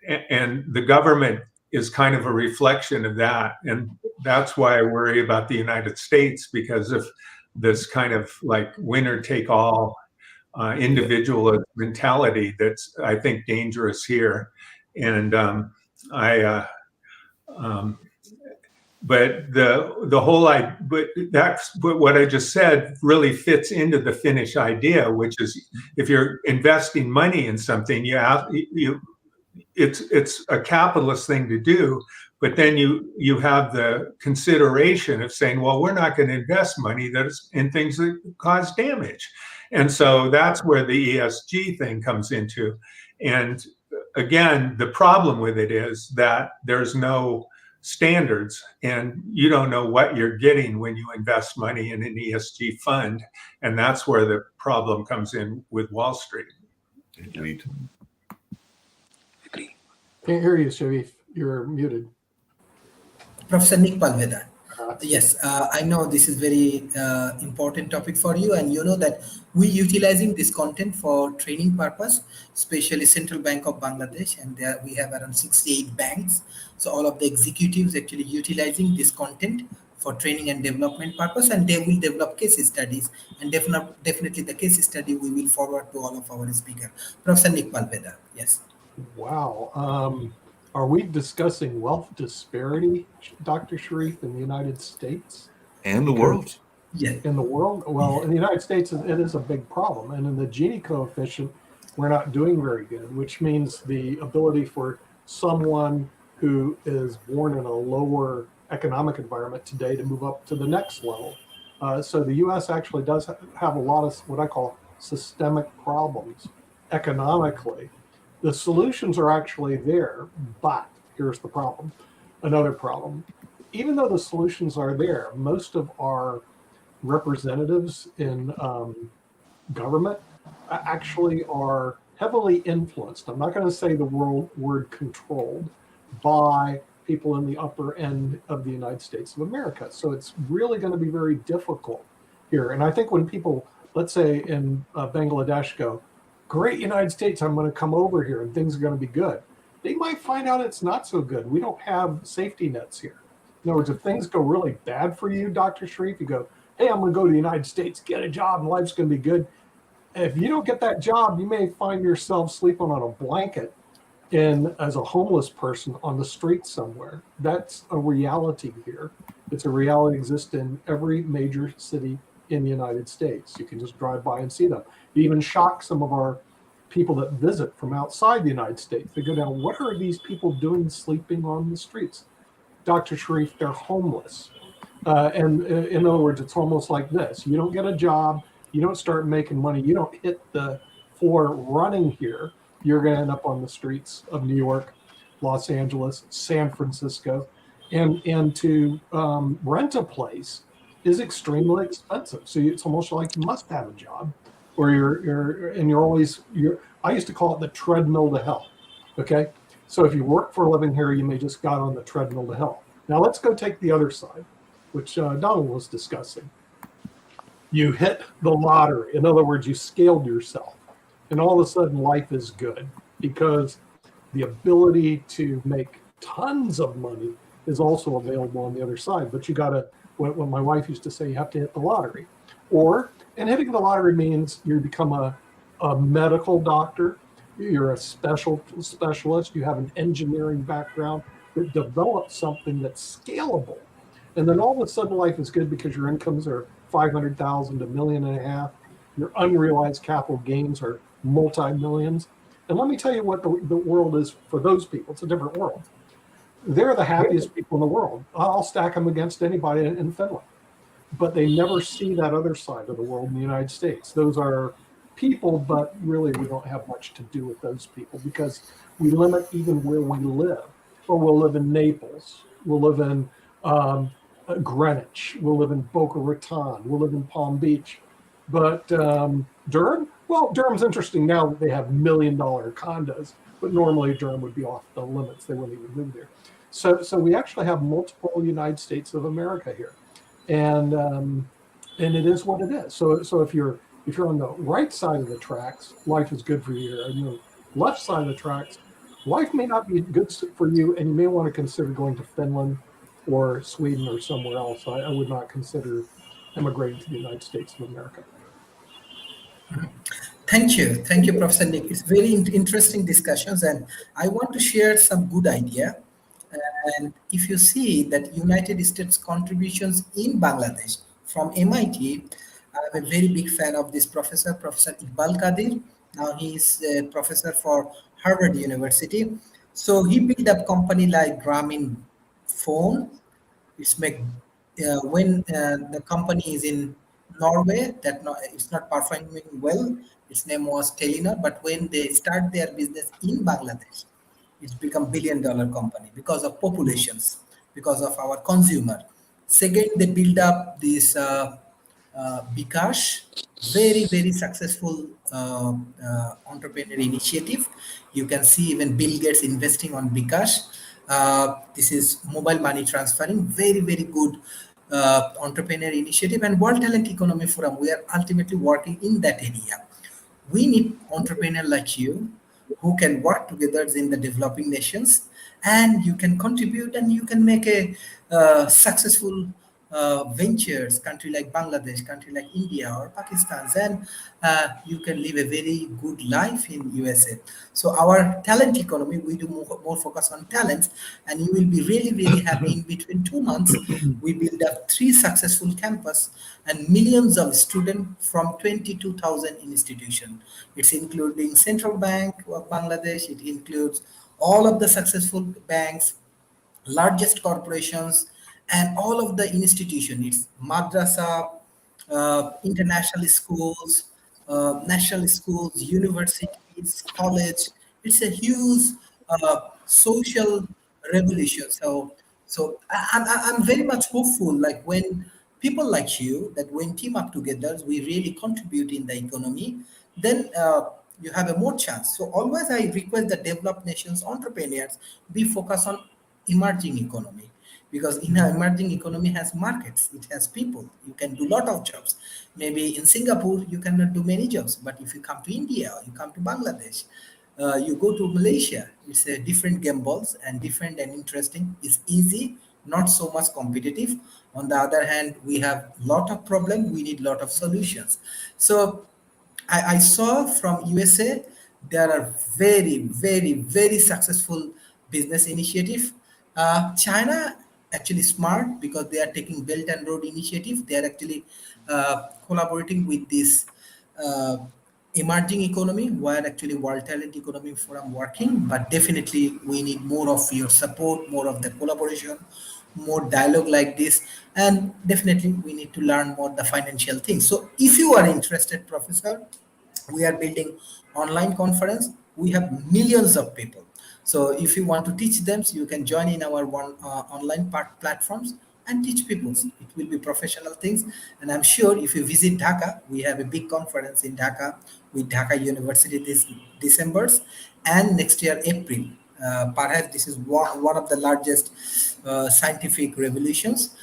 the government is kind of a reflection of that. And that's why I worry about the United States, because of this kind of like winner take all individualist mentality that's, I think, dangerous here. And but what I just said really fits into the Finnish idea, which is if you're investing money in something, it's a capitalist thing to do, but then you have the consideration of saying, well, we're not going to invest money that's in things that cause damage. And so that's where the E.S.G thing comes into. And again, the problem with it is that there's no standards, and you don't know what you're getting when you invest money in an E.S.G fund. And that's where the problem comes in with Wall Street. Agreed. Can't hear you, Sharif. You're muted. Professor Nick Palveda. Yes, I know this is very important topic for you, and you know that we utilizing this content for training purpose, especially Central Bank of Bangladesh, and there we have around 68 banks. So all of the executives actually utilizing this content for training and development purpose, and they will develop case studies, and definitely the case study we will forward to all of our speaker, Professor Nick Palveda. Yes. Wow. Are we discussing wealth disparity, Dr. Sharif, in the United States? And the world. Yeah. In the world? Well, in the United States, it is a big problem. And in the Gini coefficient, we're not doing very good, which means the ability for someone who is born in a lower economic environment today to move up to the next level. So the U.S. actually does have a lot of what I call systemic problems economically. The solutions are actually there, but here's the problem, another problem. Even though the solutions are there, most of our representatives in government actually are heavily influenced. I'm not going to say the word controlled by people in the upper end of the United States of America. So it's really going to be very difficult here. And I think when people, let's say in Bangladesh, go, great United States, I'm going to come over here and things are going to be good, they might find out it's not so good. We don't have safety nets here. In other words, if things go really bad for you, Dr. Sharif, you go, hey, I'm going to go to the United States, get a job, and life's going to be good. If you don't get that job, you may find yourself sleeping on a blanket as a homeless person on the street somewhere. That's a reality here. It's a reality that exists in every major city in the United States. You can just drive by and see them. You even shock some of our people that visit from outside the United States. They go down, what are these people doing sleeping on the streets? Dr. Sharif, they're homeless. And in other words, it's almost like this. You don't get a job, you don't start making money, you don't hit the floor running here, you're going to end up on the streets of New York, Los Angeles, San Francisco. And to rent a place is extremely expensive. So it's almost like you must have a job, or you're I used to call it the treadmill to hell. Okay. So if you work for a living here, you may just got on the treadmill to hell. Now let's go take the other side, which Donald was discussing. You hit the lottery. In other words, you scaled yourself, and all of a sudden life is good because the ability to make tons of money is also available on the other side. But you got to, what my wife used to say, you have to hit the lottery. And hitting the lottery means you become a medical doctor, you're a specialist, you have an engineering background that develops something that's scalable. And then all of a sudden life is good because your incomes are 500,000 to $1.5 million. Your unrealized capital gains are multi-millions. And let me tell you what the world is for those people. It's a different world. They're the happiest people in the world. I'll stack them against anybody in Finland. But they never see that other side of the world in the United States. Those are people, but really we don't have much to do with those people because we limit even where we live. Or we'll live in Naples. We'll live in Greenwich. We'll live in Boca Raton. We'll live in Palm Beach. But Durham? Well, Durham's interesting now that they have $1 million condos, but normally Durham would be off the limits. They wouldn't even live there. So we actually have multiple United States of America here. And it is what it is. So if you're on the right side of the tracks, life is good for you here. And the left side of the tracks, life may not be good for you, and you may want to consider going to Finland or Sweden or somewhere else. I would not consider immigrating to the United States of America. Thank you, Professor Nick. It's very interesting discussions, and I want to share some good idea. And if you see that United States contributions in Bangladesh from MIT, I'm a very big fan of this professor, Professor Iqbal Kadir. Now he is a professor for Harvard University. So he built up company like Grameen Phone. It's when the company is in Norway, it's not performing well. Its name was Telenor, but when they start their business in Bangladesh, it's become $1 billion company because of populations, because of our consumer. Second, they build up this Bikash, very, very successful entrepreneur initiative. You can see even Bill Gates investing on Bikash. This is mobile money transferring, very, very good entrepreneur initiative, and World Talent Economy Forum. We are ultimately working in that area. We need entrepreneurs like you who can work together in the developing nations, and you can contribute and you can make a successful ventures, country like Bangladesh, country like India or Pakistan, and you can live a very good life in USA. So our talent economy, we do more focus on talents, and you will be really, really happy. In between 2 months, we build up 3 successful campus and millions of students from 22,000 institutions. It's including Central Bank of Bangladesh. It includes all of the successful banks, largest corporations, and all of the institutions. It's madrasa, international schools, national schools, universities, college. It's a huge social revolution. So I'm very much hopeful. Like when people like you, that when team up together, we really contribute in the economy. Then you have a more chance. So always I request the developed nations entrepreneurs be focused on emerging economy, because in an emerging economy has markets, it has people, you can do lot of jobs. Maybe in Singapore you cannot do many jobs, but if you come to India or you come to Bangladesh, you go to Malaysia, it's a different game balls and different and interesting. It's easy, not so much competitive. On the other hand, we have lot of problem, we need lot of solutions. So I saw from USA there are very, very, very successful business initiative. China actually smart because they are taking Belt and Road initiative. They are actually collaborating with this uh, emerging economy, where actually World Talent Economy Forum working. But definitely we need more of your support, more of the collaboration, more dialogue like this, and definitely we need to learn more the financial things. So if you are interested, Professor, we are building online conference. We have millions of people. So if you want to teach them, so you can join in our one online platforms and teach people. It will be professional things. And I'm sure if you visit Dhaka, we have a big conference in Dhaka with Dhaka University this December, and next year April. Perhaps this is one of the largest scientific revolutions.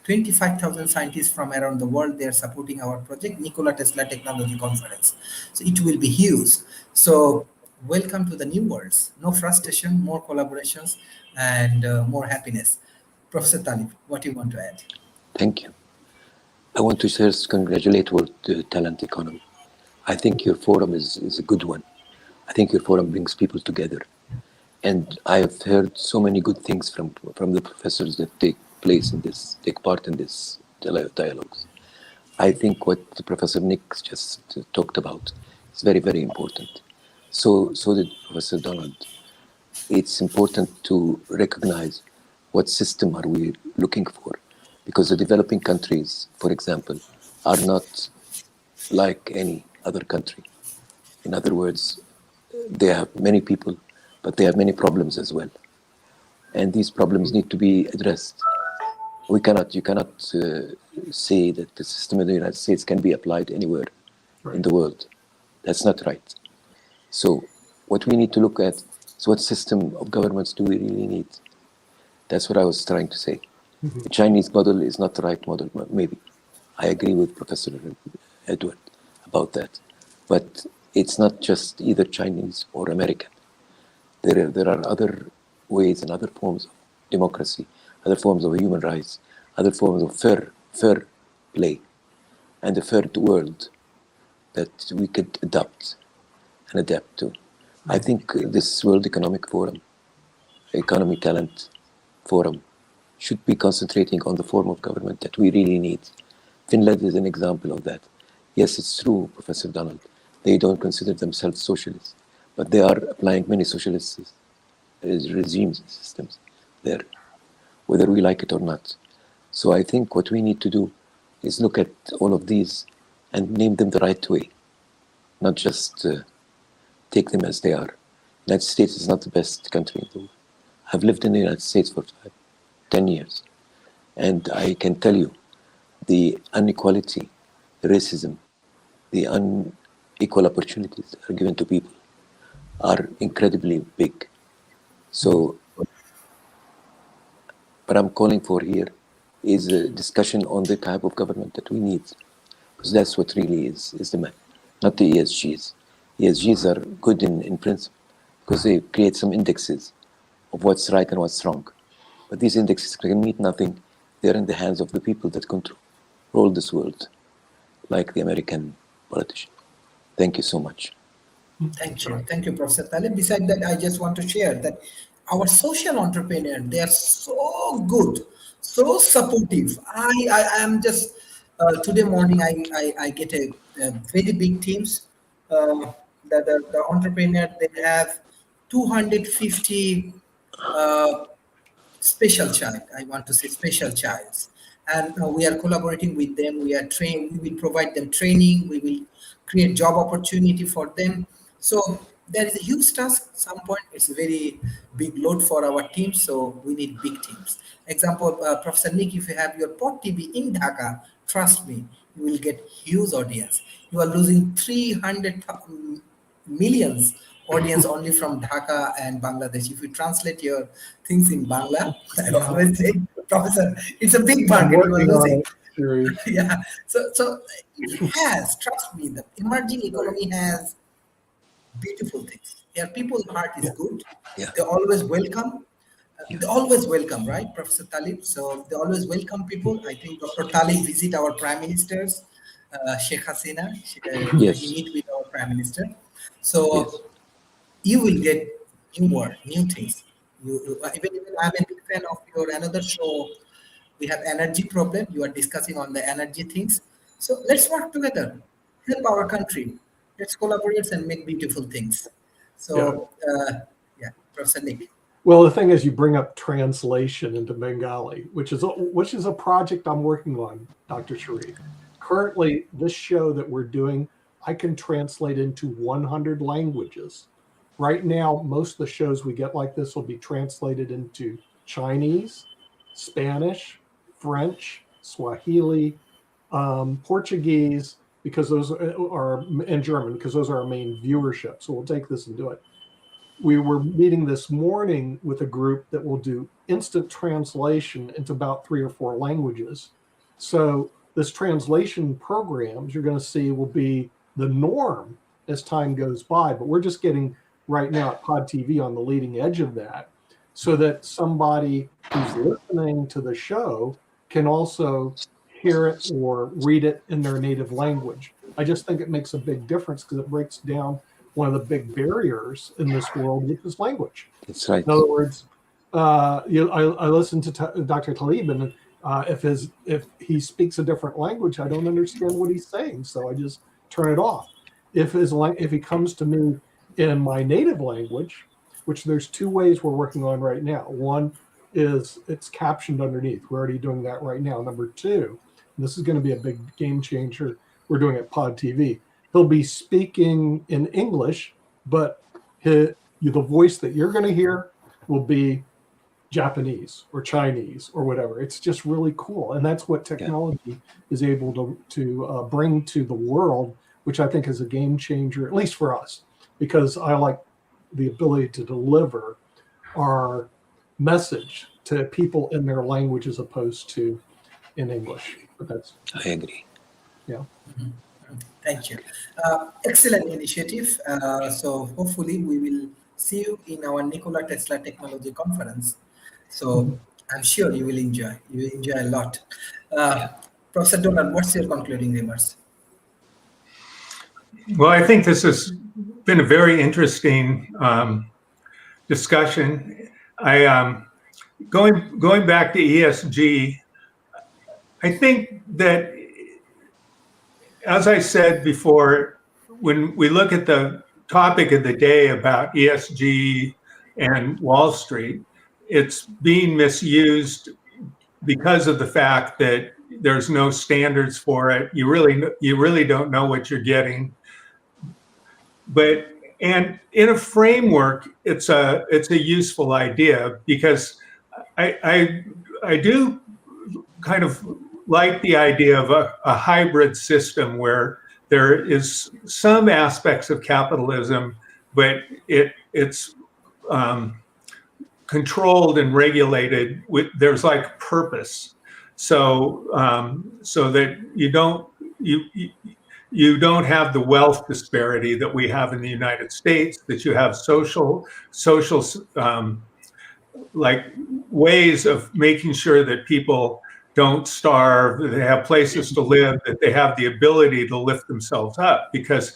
25,000 scientists from around the world, they are supporting our project, Nikola Tesla Technology Conference. So it will be huge. So welcome to the new worlds. No frustration, more collaborations, and more happiness. Professor Talib, what do you want to add? Thank you. I want to first congratulate World Talent Economy. I think your forum is a good one. I think your forum brings people together. And I've heard so many good things from the professors that take part in this dialogues. I think what Professor Nick just talked about is very, very important. So did Professor Donald. It's important to recognize what system are we looking for, because the developing countries, for example, are not like any other country. In other words, they have many people, but they have many problems as well. And these problems need to be addressed. You cannot say that the system in the United States can be applied anywhere in the world. That's not right. So what we need to look at is what system of governments do we really need? That's what I was trying to say. The Chinese model is not the right model, maybe. I agree with Professor Edward about that. But it's not just either Chinese or American. There are other ways and other forms of democracy, other forms of human rights, other forms of fair play, and a fair world that we could adapt to. I think this World Economic Forum, Economic Talent Forum, should be concentrating on the form of government that we really need. Finland is an example of that. Yes, it's true, Professor Donald. They don't consider themselves socialists, but they are applying many socialist regimes and systems there, whether we like it or not. So I think what we need to do is look at all of these and name them the right way, not just take them as they are. The United States is not the best country in the world. I've lived in the United States for 10 years, and I can tell you the inequality, the racism, the unequal opportunities that are given to people are incredibly big. So What I'm calling for here is a discussion on the type of government that we need, because that's what really is the man, not the ESGs. ESGs are good in principle because they create some indexes of what's right and what's wrong. But these indexes can mean nothing. They're in the hands of the people that control this world, like the American politician. Thank you so much. Thank you. Thank you, Professor Talib. Besides that, I just want to share that our social entrepreneurs, they are so good, so supportive. I am just, today morning, I get a very big teams. The entrepreneur, they have 250 special child. I want to say special childs, and we are collaborating with them. We are trained. We will provide them training. We will create job opportunity for them. So there is a huge task. At some point, it's a very big load for our team. So we need big teams. Example, Professor Nick, if you have your pod TV in Dhaka, trust me, you will get huge audience. You are losing 300 millions audience only from Dhaka and Bangladesh. If you translate your things in Bangla, I always say, Professor, it's a big I'm market you are working on losing. it, Sharif. Yeah. So it has, trust me, the emerging economy has beautiful things. Their people's heart is good. Yeah. They always welcome. They always welcome, right, Professor Talib? So they always welcome people. I think Dr. Talib visit our prime ministers, Sheikh Hasina. Yes. He meet with our prime minister. So Yes. you will get new word, new things. Even I'm a big fan of your another show. We have energy problem. You are discussing on the energy things. So let's work together, help our country. Let's collaborate and make beautiful things. So yeah, Professor Nick. Well, the thing is, you bring up translation into Bengali, which is a project I'm working on, Dr. Sharif. Currently, this show that we're doing, I can translate into 100 languages. Right now, most of the shows we get like this will be translated into Chinese, Spanish, French, Swahili, Portuguese, because those are, and German, because those are our main viewership. So we'll take this and do it. We were meeting this morning with a group that will do instant translation into about 3 or 4 languages. So this translation programs you're going to see will be the norm as time goes by, but we're just getting right now at Pod TV on the leading edge of that, so that somebody who's listening to the show can also hear it or read it in their native language. I just think it makes a big difference because it breaks down one of the big barriers in this world, which is language. That's right. In other words, I listened to Dr. Talib, and if he speaks a different language, I don't understand what he's saying, so I just turn it off. If he comes to me in my native language, which there's 2 ways we're working on right now. One is it's captioned underneath. We're already doing that right now. Number 2, and this is going to be a big game changer, we're doing it Pod TV. He'll be speaking in English, but the voice that you're going to hear will be Japanese or Chinese or whatever. It's just really cool. And that's what technology is able to bring to the world, which I think is a game changer, at least for us, because I like the ability to deliver our message to people in their language as opposed to in English. But I agree. Yeah. Mm-hmm. Thank you. Excellent initiative. So hopefully we will see you in our Nikola Tesla Technology Conference. So I'm sure you will enjoy. You will enjoy a lot. Professor Donald, what's your concluding remarks? Well, I think this has been a very interesting discussion. Going back to ESG, I think that, as I said before, when we look at the topic of the day about ESG and Wall Street, it's being misused because of the fact that there's no standards for it. You really don't know what you're getting. And in a framework, it's a useful idea, because I do kind of like the idea of a hybrid system where there is some aspects of capitalism, but it's controlled and regulated there's like purpose. So so that you don't have the wealth disparity that we have in the United States, that you have social like ways of making sure that people don't starve, that they have places to live, that they have the ability to lift themselves up. Because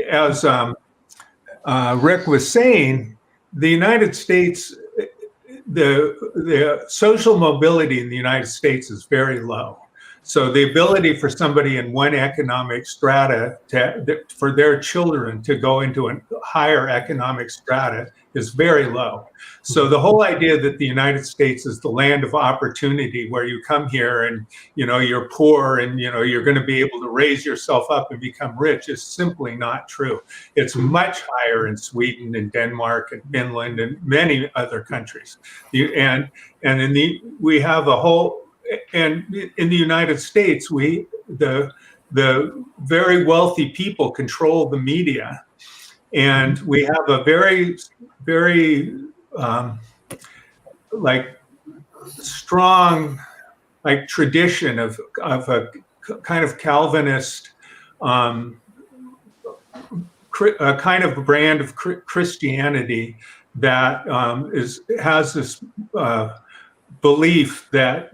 as Rick was saying, the United States, the social mobility in the United States is very low. So the ability for somebody in one economic strata for their children to go into a higher economic strata is very low. So the whole idea that the United States is the land of opportunity, where you come here and you're poor and you're going to be able to raise yourself up and become rich, is simply not true. It's much higher in Sweden and Denmark and Finland and many other countries. And we have a whole. And in the United States, the very wealthy people control the media, and we have a very, very like strong like tradition of a kind of Calvinist a kind of brand of Christianity that has this belief that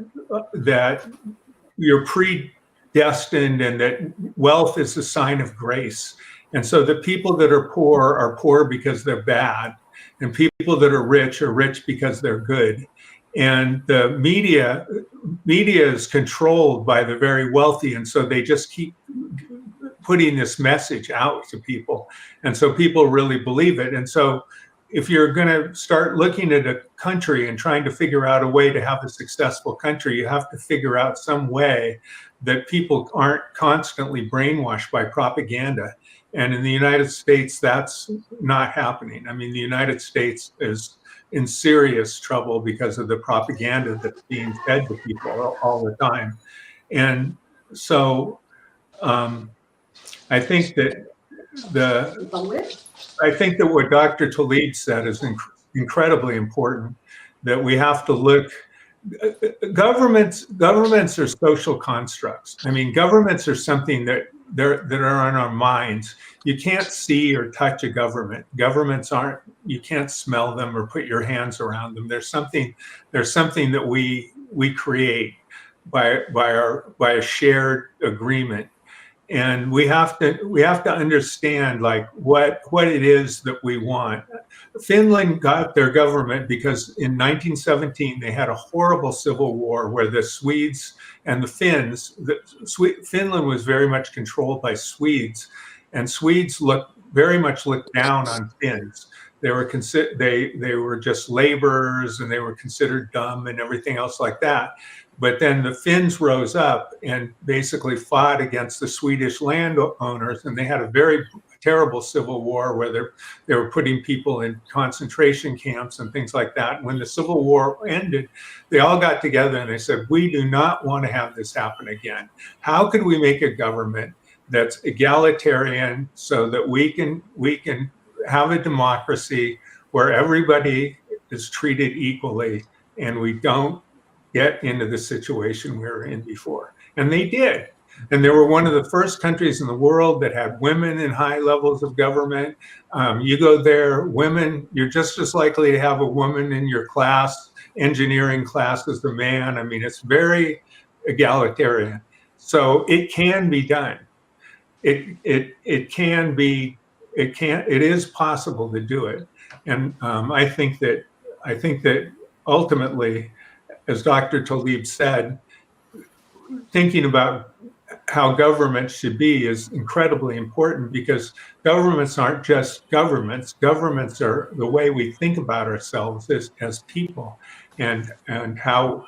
you're predestined and that wealth is a sign of grace. And so the people that are poor because they're bad, and people that are rich because they're good. And the media is controlled by the very wealthy, and so they just keep putting this message out to people. And so people really believe it. And so if you're going to start looking at a country and trying to figure out a way to have a successful country, you have to figure out some way that people aren't constantly brainwashed by propaganda. And in the United States, that's not happening. I mean, the United States is in serious trouble because of the propaganda that's being fed to people all the time. And so I think that what Dr. Tlaib said is incredibly important, that we have to look. Governments are social constructs. I mean, governments are something that are on our minds. You can't see or touch a government. Governments aren't. You can't smell them or put your hands around them. There's something that we create by a shared agreement. And we have to understand like what it is that we want. Finland got their government because in 1917 they had a horrible civil war where the Swedes and the Finns. Finland was very much controlled by Swedes, and Swedes very much looked down on Finns. They were just laborers, and they were considered dumb and everything else like that. But then the Finns rose up and basically fought against the Swedish landowners, and they had a very terrible civil war where they were putting people in concentration camps and things like that. When the Civil War ended, they all got together and they said, we do not want to have this happen again. How could we make a government that's egalitarian so that we can have a democracy where everybody is treated equally and we don't get into the situation we were in before? And they did. And they were one of the first countries in the world that had women in high levels of government. You go there, women, you're just as likely to have a woman in your class, engineering class, as the man. I mean, it's very egalitarian. So it can be done. It is possible to do it. And I think that ultimately, as Dr. Tlaib said, thinking about how government should be is incredibly important, because governments aren't just governments. Governments are the way we think about ourselves as people, and how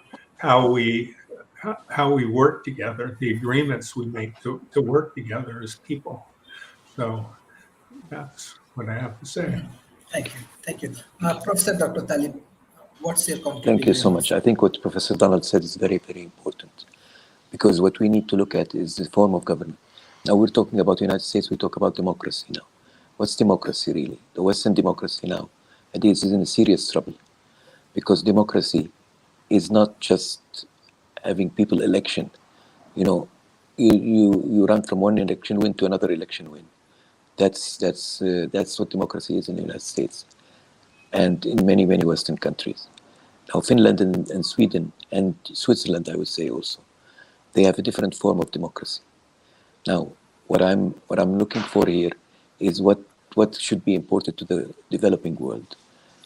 we work together, the agreements we make to work together as people. So that's what I have to say. Thank you. Professor Dr. Tlaib, what's your conclusion? Thank you so much. I think what Professor Donald said is very, very important, because what we need to look at is the form of government. Now we're talking about the United States, we talk about democracy now. What's democracy really? The Western democracy now, it is in serious trouble, because democracy is not just having people election. You know, you run from one election win to another election win. That's what democracy is in the United States and in many Western countries. Now, Finland and Sweden and Switzerland, I would say also, they have a different form of democracy. Now, what I'm looking for here is what should be imported to the developing world.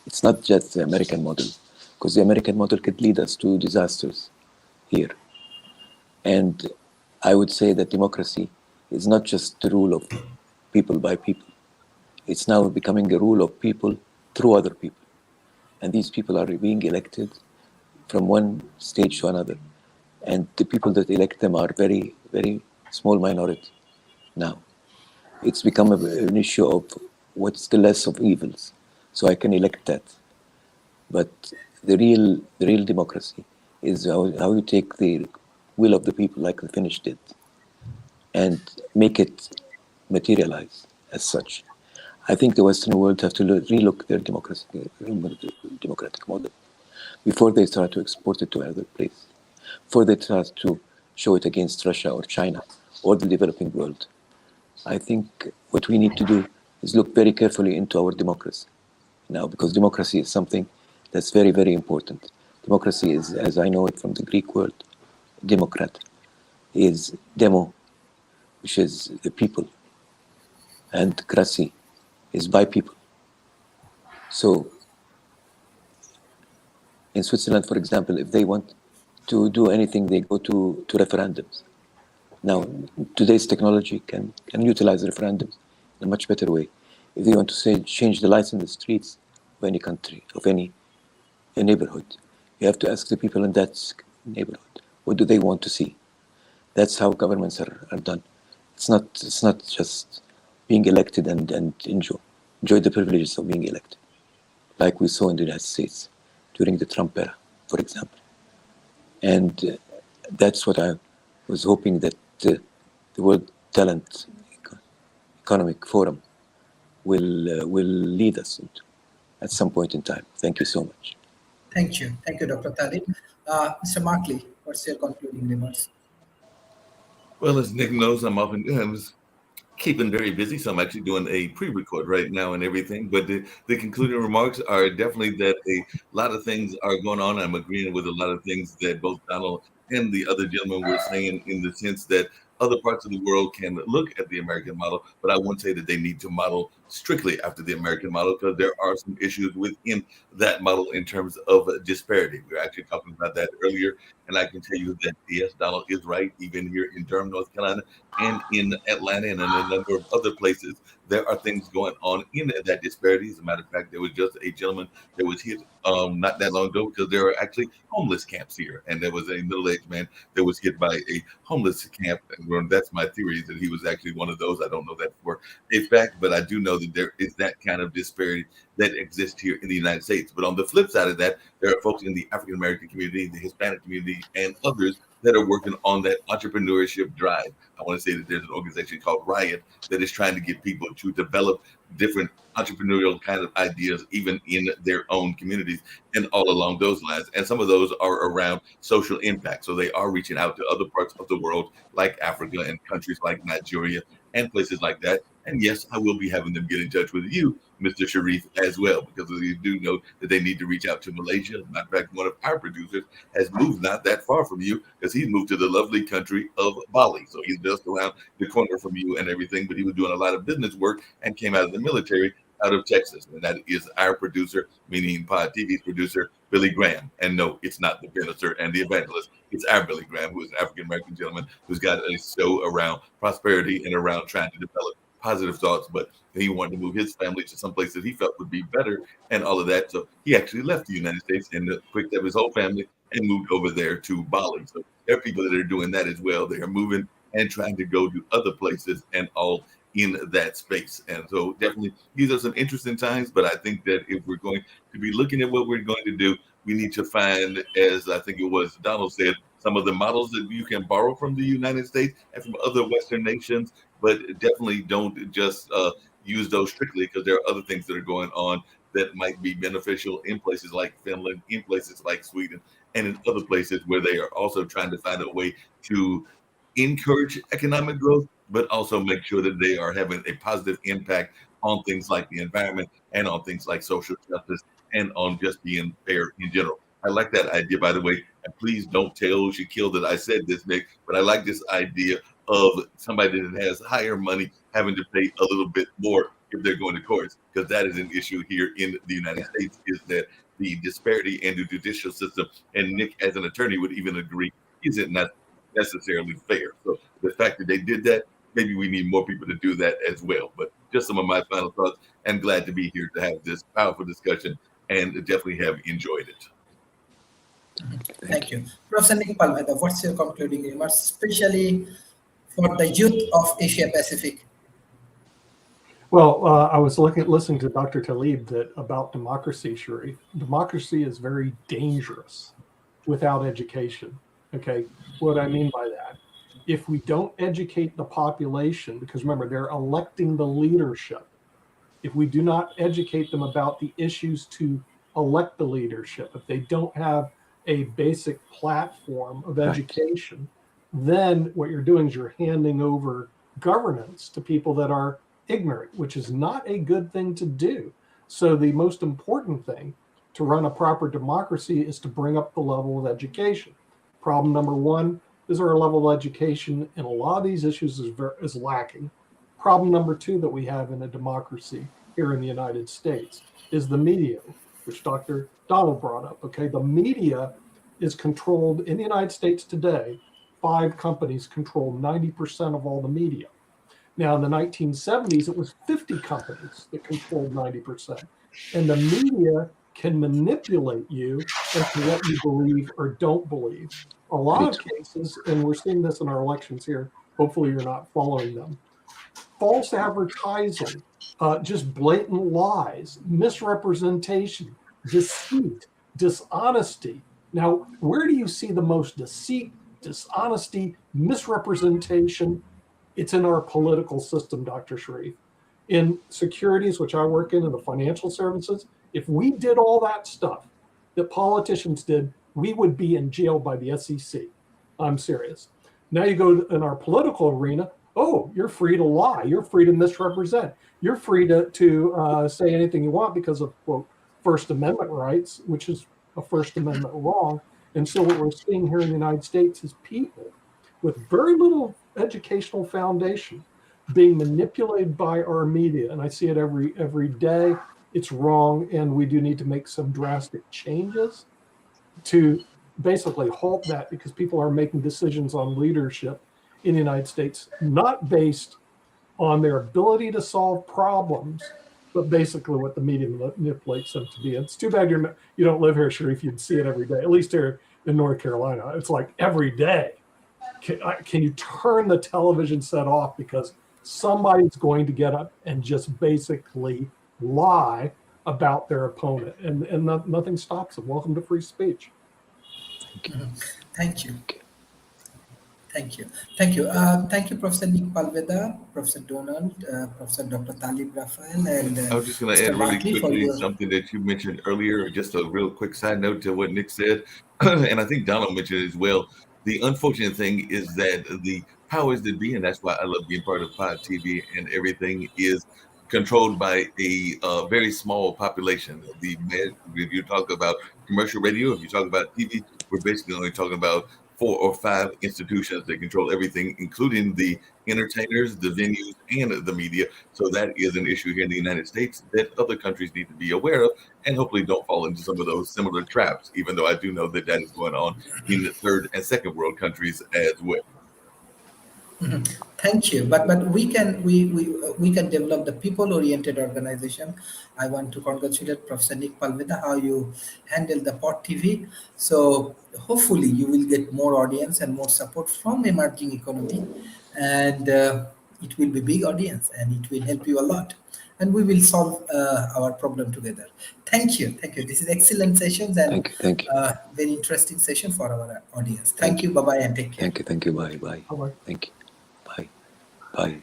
It's not just the American model, because the American model could lead us to disasters here. And I would say that democracy is not just the rule of people by people. It's now becoming a rule of people through other people. And these people are being elected from one stage to another. And the people that elect them are very, very small minority now. It's become an issue of what's the less of evils. So I can elect that. But the real democracy is how you take the will of the people, like the Finnish did, and make it materialize as such. I think the Western world have to relook their democratic model before they start to export it to another place, before they start to show it against Russia or China or the developing world. I think what we need to do is look very carefully into our democracy now, because democracy is something that's very, very important. Democracy is, as I know it from the Greek word, democrat, is demo, which is the people, and krasi is by people. So in Switzerland, for example, if they want to do anything, they go to referendums. Now, today's technology can utilize referendums in a much better way. If they want to say change the lights in the streets of any country, of any neighborhood, you have to ask the people in that neighborhood, what do they want to see? That's how governments are done. It's not just being elected and enjoy the privileges of being elected, like we saw in the United States during the Trump era, for example. And that's what I was hoping that the World Talent Economic Forum will lead us into at some point in time. Thank you so much. Thank you, Dr. Talib. Mr. Markley, what's your concluding remarks? Well, as Nick knows, I'm often keeping very busy, so I'm actually doing a pre-record right now and everything. But the concluding remarks are definitely that a lot of things are going on. I'm agreeing with a lot of things that both Donald and the other gentleman were saying, in the sense that other parts of the world can look at the American model, but I won't say that they need to model strictly after the American model, because there are some issues within that model in terms of disparity. We were actually talking about that earlier, and I can tell you that yes, Donald is right. Even here in Durham, North Carolina, and in Atlanta, and in a number of other places, there are things going on in that disparity. As a matter of fact, there was just a gentleman that was hit not that long ago, because there are actually homeless camps here, and there was a middle-aged man that was hit by a homeless camp. And that's my theory, that he was actually one of those. I don't know that for a fact, but I do know that there is that kind of disparity that exists here in the United States. But on the flip side of that, there are folks in the African American community, the Hispanic community, and others that are working on that entrepreneurship drive. I want to say that there's an organization called Riot that is trying to get people to develop different entrepreneurial kind of ideas, even in their own communities and all along those lines. And some of those are around social impact. So they are reaching out to other parts of the world, like Africa and countries like Nigeria and places like that. And yes, I will be having them get in touch with you, Mr. Sharif, as well, because we do know that they need to reach out to Malaysia. As a matter of fact, one of our producers has moved not that far from you, because he's moved to the lovely country of Bali. So he's just around the corner from you and everything, but he was doing a lot of business work and came out of the military out of Texas. And that is our producer, meaning Pod TV's producer, Billy Graham. And no, it's not the minister and the evangelist. It's our Billy Graham, who is an African-American gentleman who's got a show around prosperity and around trying to develop positive thoughts, but he wanted to move his family to some place that he felt would be better and all of that. So he actually left the United States and picked up his whole family and moved over there to Bali. So there are people that are doing that as well. They are moving and trying to go to other places and all in that space. And so definitely these are some interesting times, but I think that if we're going to be looking at what we're going to do, we need to find, as I think it was Donald said, some of the models that you can borrow from the United States and from other Western nations, but definitely don't just use those strictly, because there are other things that are going on that might be beneficial in places like Finland, in places like Sweden, and in other places where they are also trying to find a way to encourage economic growth, but also make sure that they are having a positive impact on things like the environment and on things like social justice and on just being fair in general. I like that idea, by the way. And please don't tell Shaquille that I said this, Nick, but I like this idea of somebody that has higher money having to pay a little bit more if they're going to courts, because that is an issue here in the United States, is that the disparity in the judicial system, and Nick as an attorney would even agree, isn't not necessarily fair. So the fact that they did that, maybe we need more people to do that as well. But just some of my final thoughts, and glad to be here to have this powerful discussion, and definitely have enjoyed it. Thank you. Professor Nick Palmeda, what's your concluding remarks, especially for the youth of Asia Pacific? Well, I was listening to Dr. Talib about democracy, Sharif. Democracy is very dangerous without education. Okay, what I mean by that, if we don't educate the population, because remember, they're electing the leadership. If we do not educate them about the issues to elect the leadership, if they don't have a basic platform of education, then what you're doing is you're handing over governance to people that are ignorant, which is not a good thing to do. So the most important thing to run a proper democracy is to bring up the level of education. Problem number one is our level of education in a lot of these issues is lacking. Problem number two that we have in a democracy here in the United States is the media, which Dr. Donald brought up. Okay, the media is controlled in the United States today. 5 companies control 90% of all the media. Now, in the 1970s, it was 50 companies that controlled 90%. And the media can manipulate you as to what you believe or don't believe. A lot of cases, and we're seeing this in our elections here, hopefully you're not following them, false advertising, just blatant lies, misrepresentation, deceit, dishonesty. Now, where do you see the most deceit, dishonesty, misrepresentation? It's in our political system, Dr. Sharif. In securities, which I work in the financial services, if we did all that stuff that politicians did, we would be in jail by the SEC. I'm serious. Now you go in our political arena, oh, you're free to lie. You're free to misrepresent. You're free to say anything you want because of, quote, First Amendment rights, which is a First Amendment wrong. And so what we're seeing here in the United States is people with very little educational foundation being manipulated by our media. And I see it every day. It's wrong. And we do need to make some drastic changes to basically halt that, because people are making decisions on leadership in the United States, not based on their ability to solve problems, but basically what the media manipulates them to be. It's too bad you don't live here, Sharif. You'd see it every day, at least here in North Carolina. It's like every day. Can you turn the television set off because somebody's going to get up and just basically lie about their opponent, and nothing stops them. Welcome to free speech. Thank you. Thank you. Thank you. Thank you, Professor Nick Palmeda, Professor Donald, Professor Dr. Talib Raphael, and I was just going to add really quickly something that you mentioned earlier, just a real quick side note to what Nick said, and I think Donald mentioned it as well. The unfortunate thing is that the powers that be, and that's why I love being part of Pod TV and everything, is controlled by a very small population. If you talk about commercial radio, if you talk about TV, we're basically only talking about 4 or 5 institutions that control everything, including the entertainers, the venues, and the media. So that is an issue here in the United States that other countries need to be aware of, and hopefully don't fall into some of those similar traps, even though I do know that that is going on in the third and second world countries as well. Mm-hmm. Thank you. But we can develop the people-oriented organization. I want to congratulate Professor Nick Palmeda how you handle the Pod TV. So hopefully you will get more audience and more support from emerging economy, and it will be big audience, and it will help you a lot. And we will solve our problem together. Thank you. Thank you. This is excellent sessions, and thank you. Very interesting session for our audience. Thank you. Bye-bye and take care. Thank you. Bye. Bye-bye. Thank you. Bye.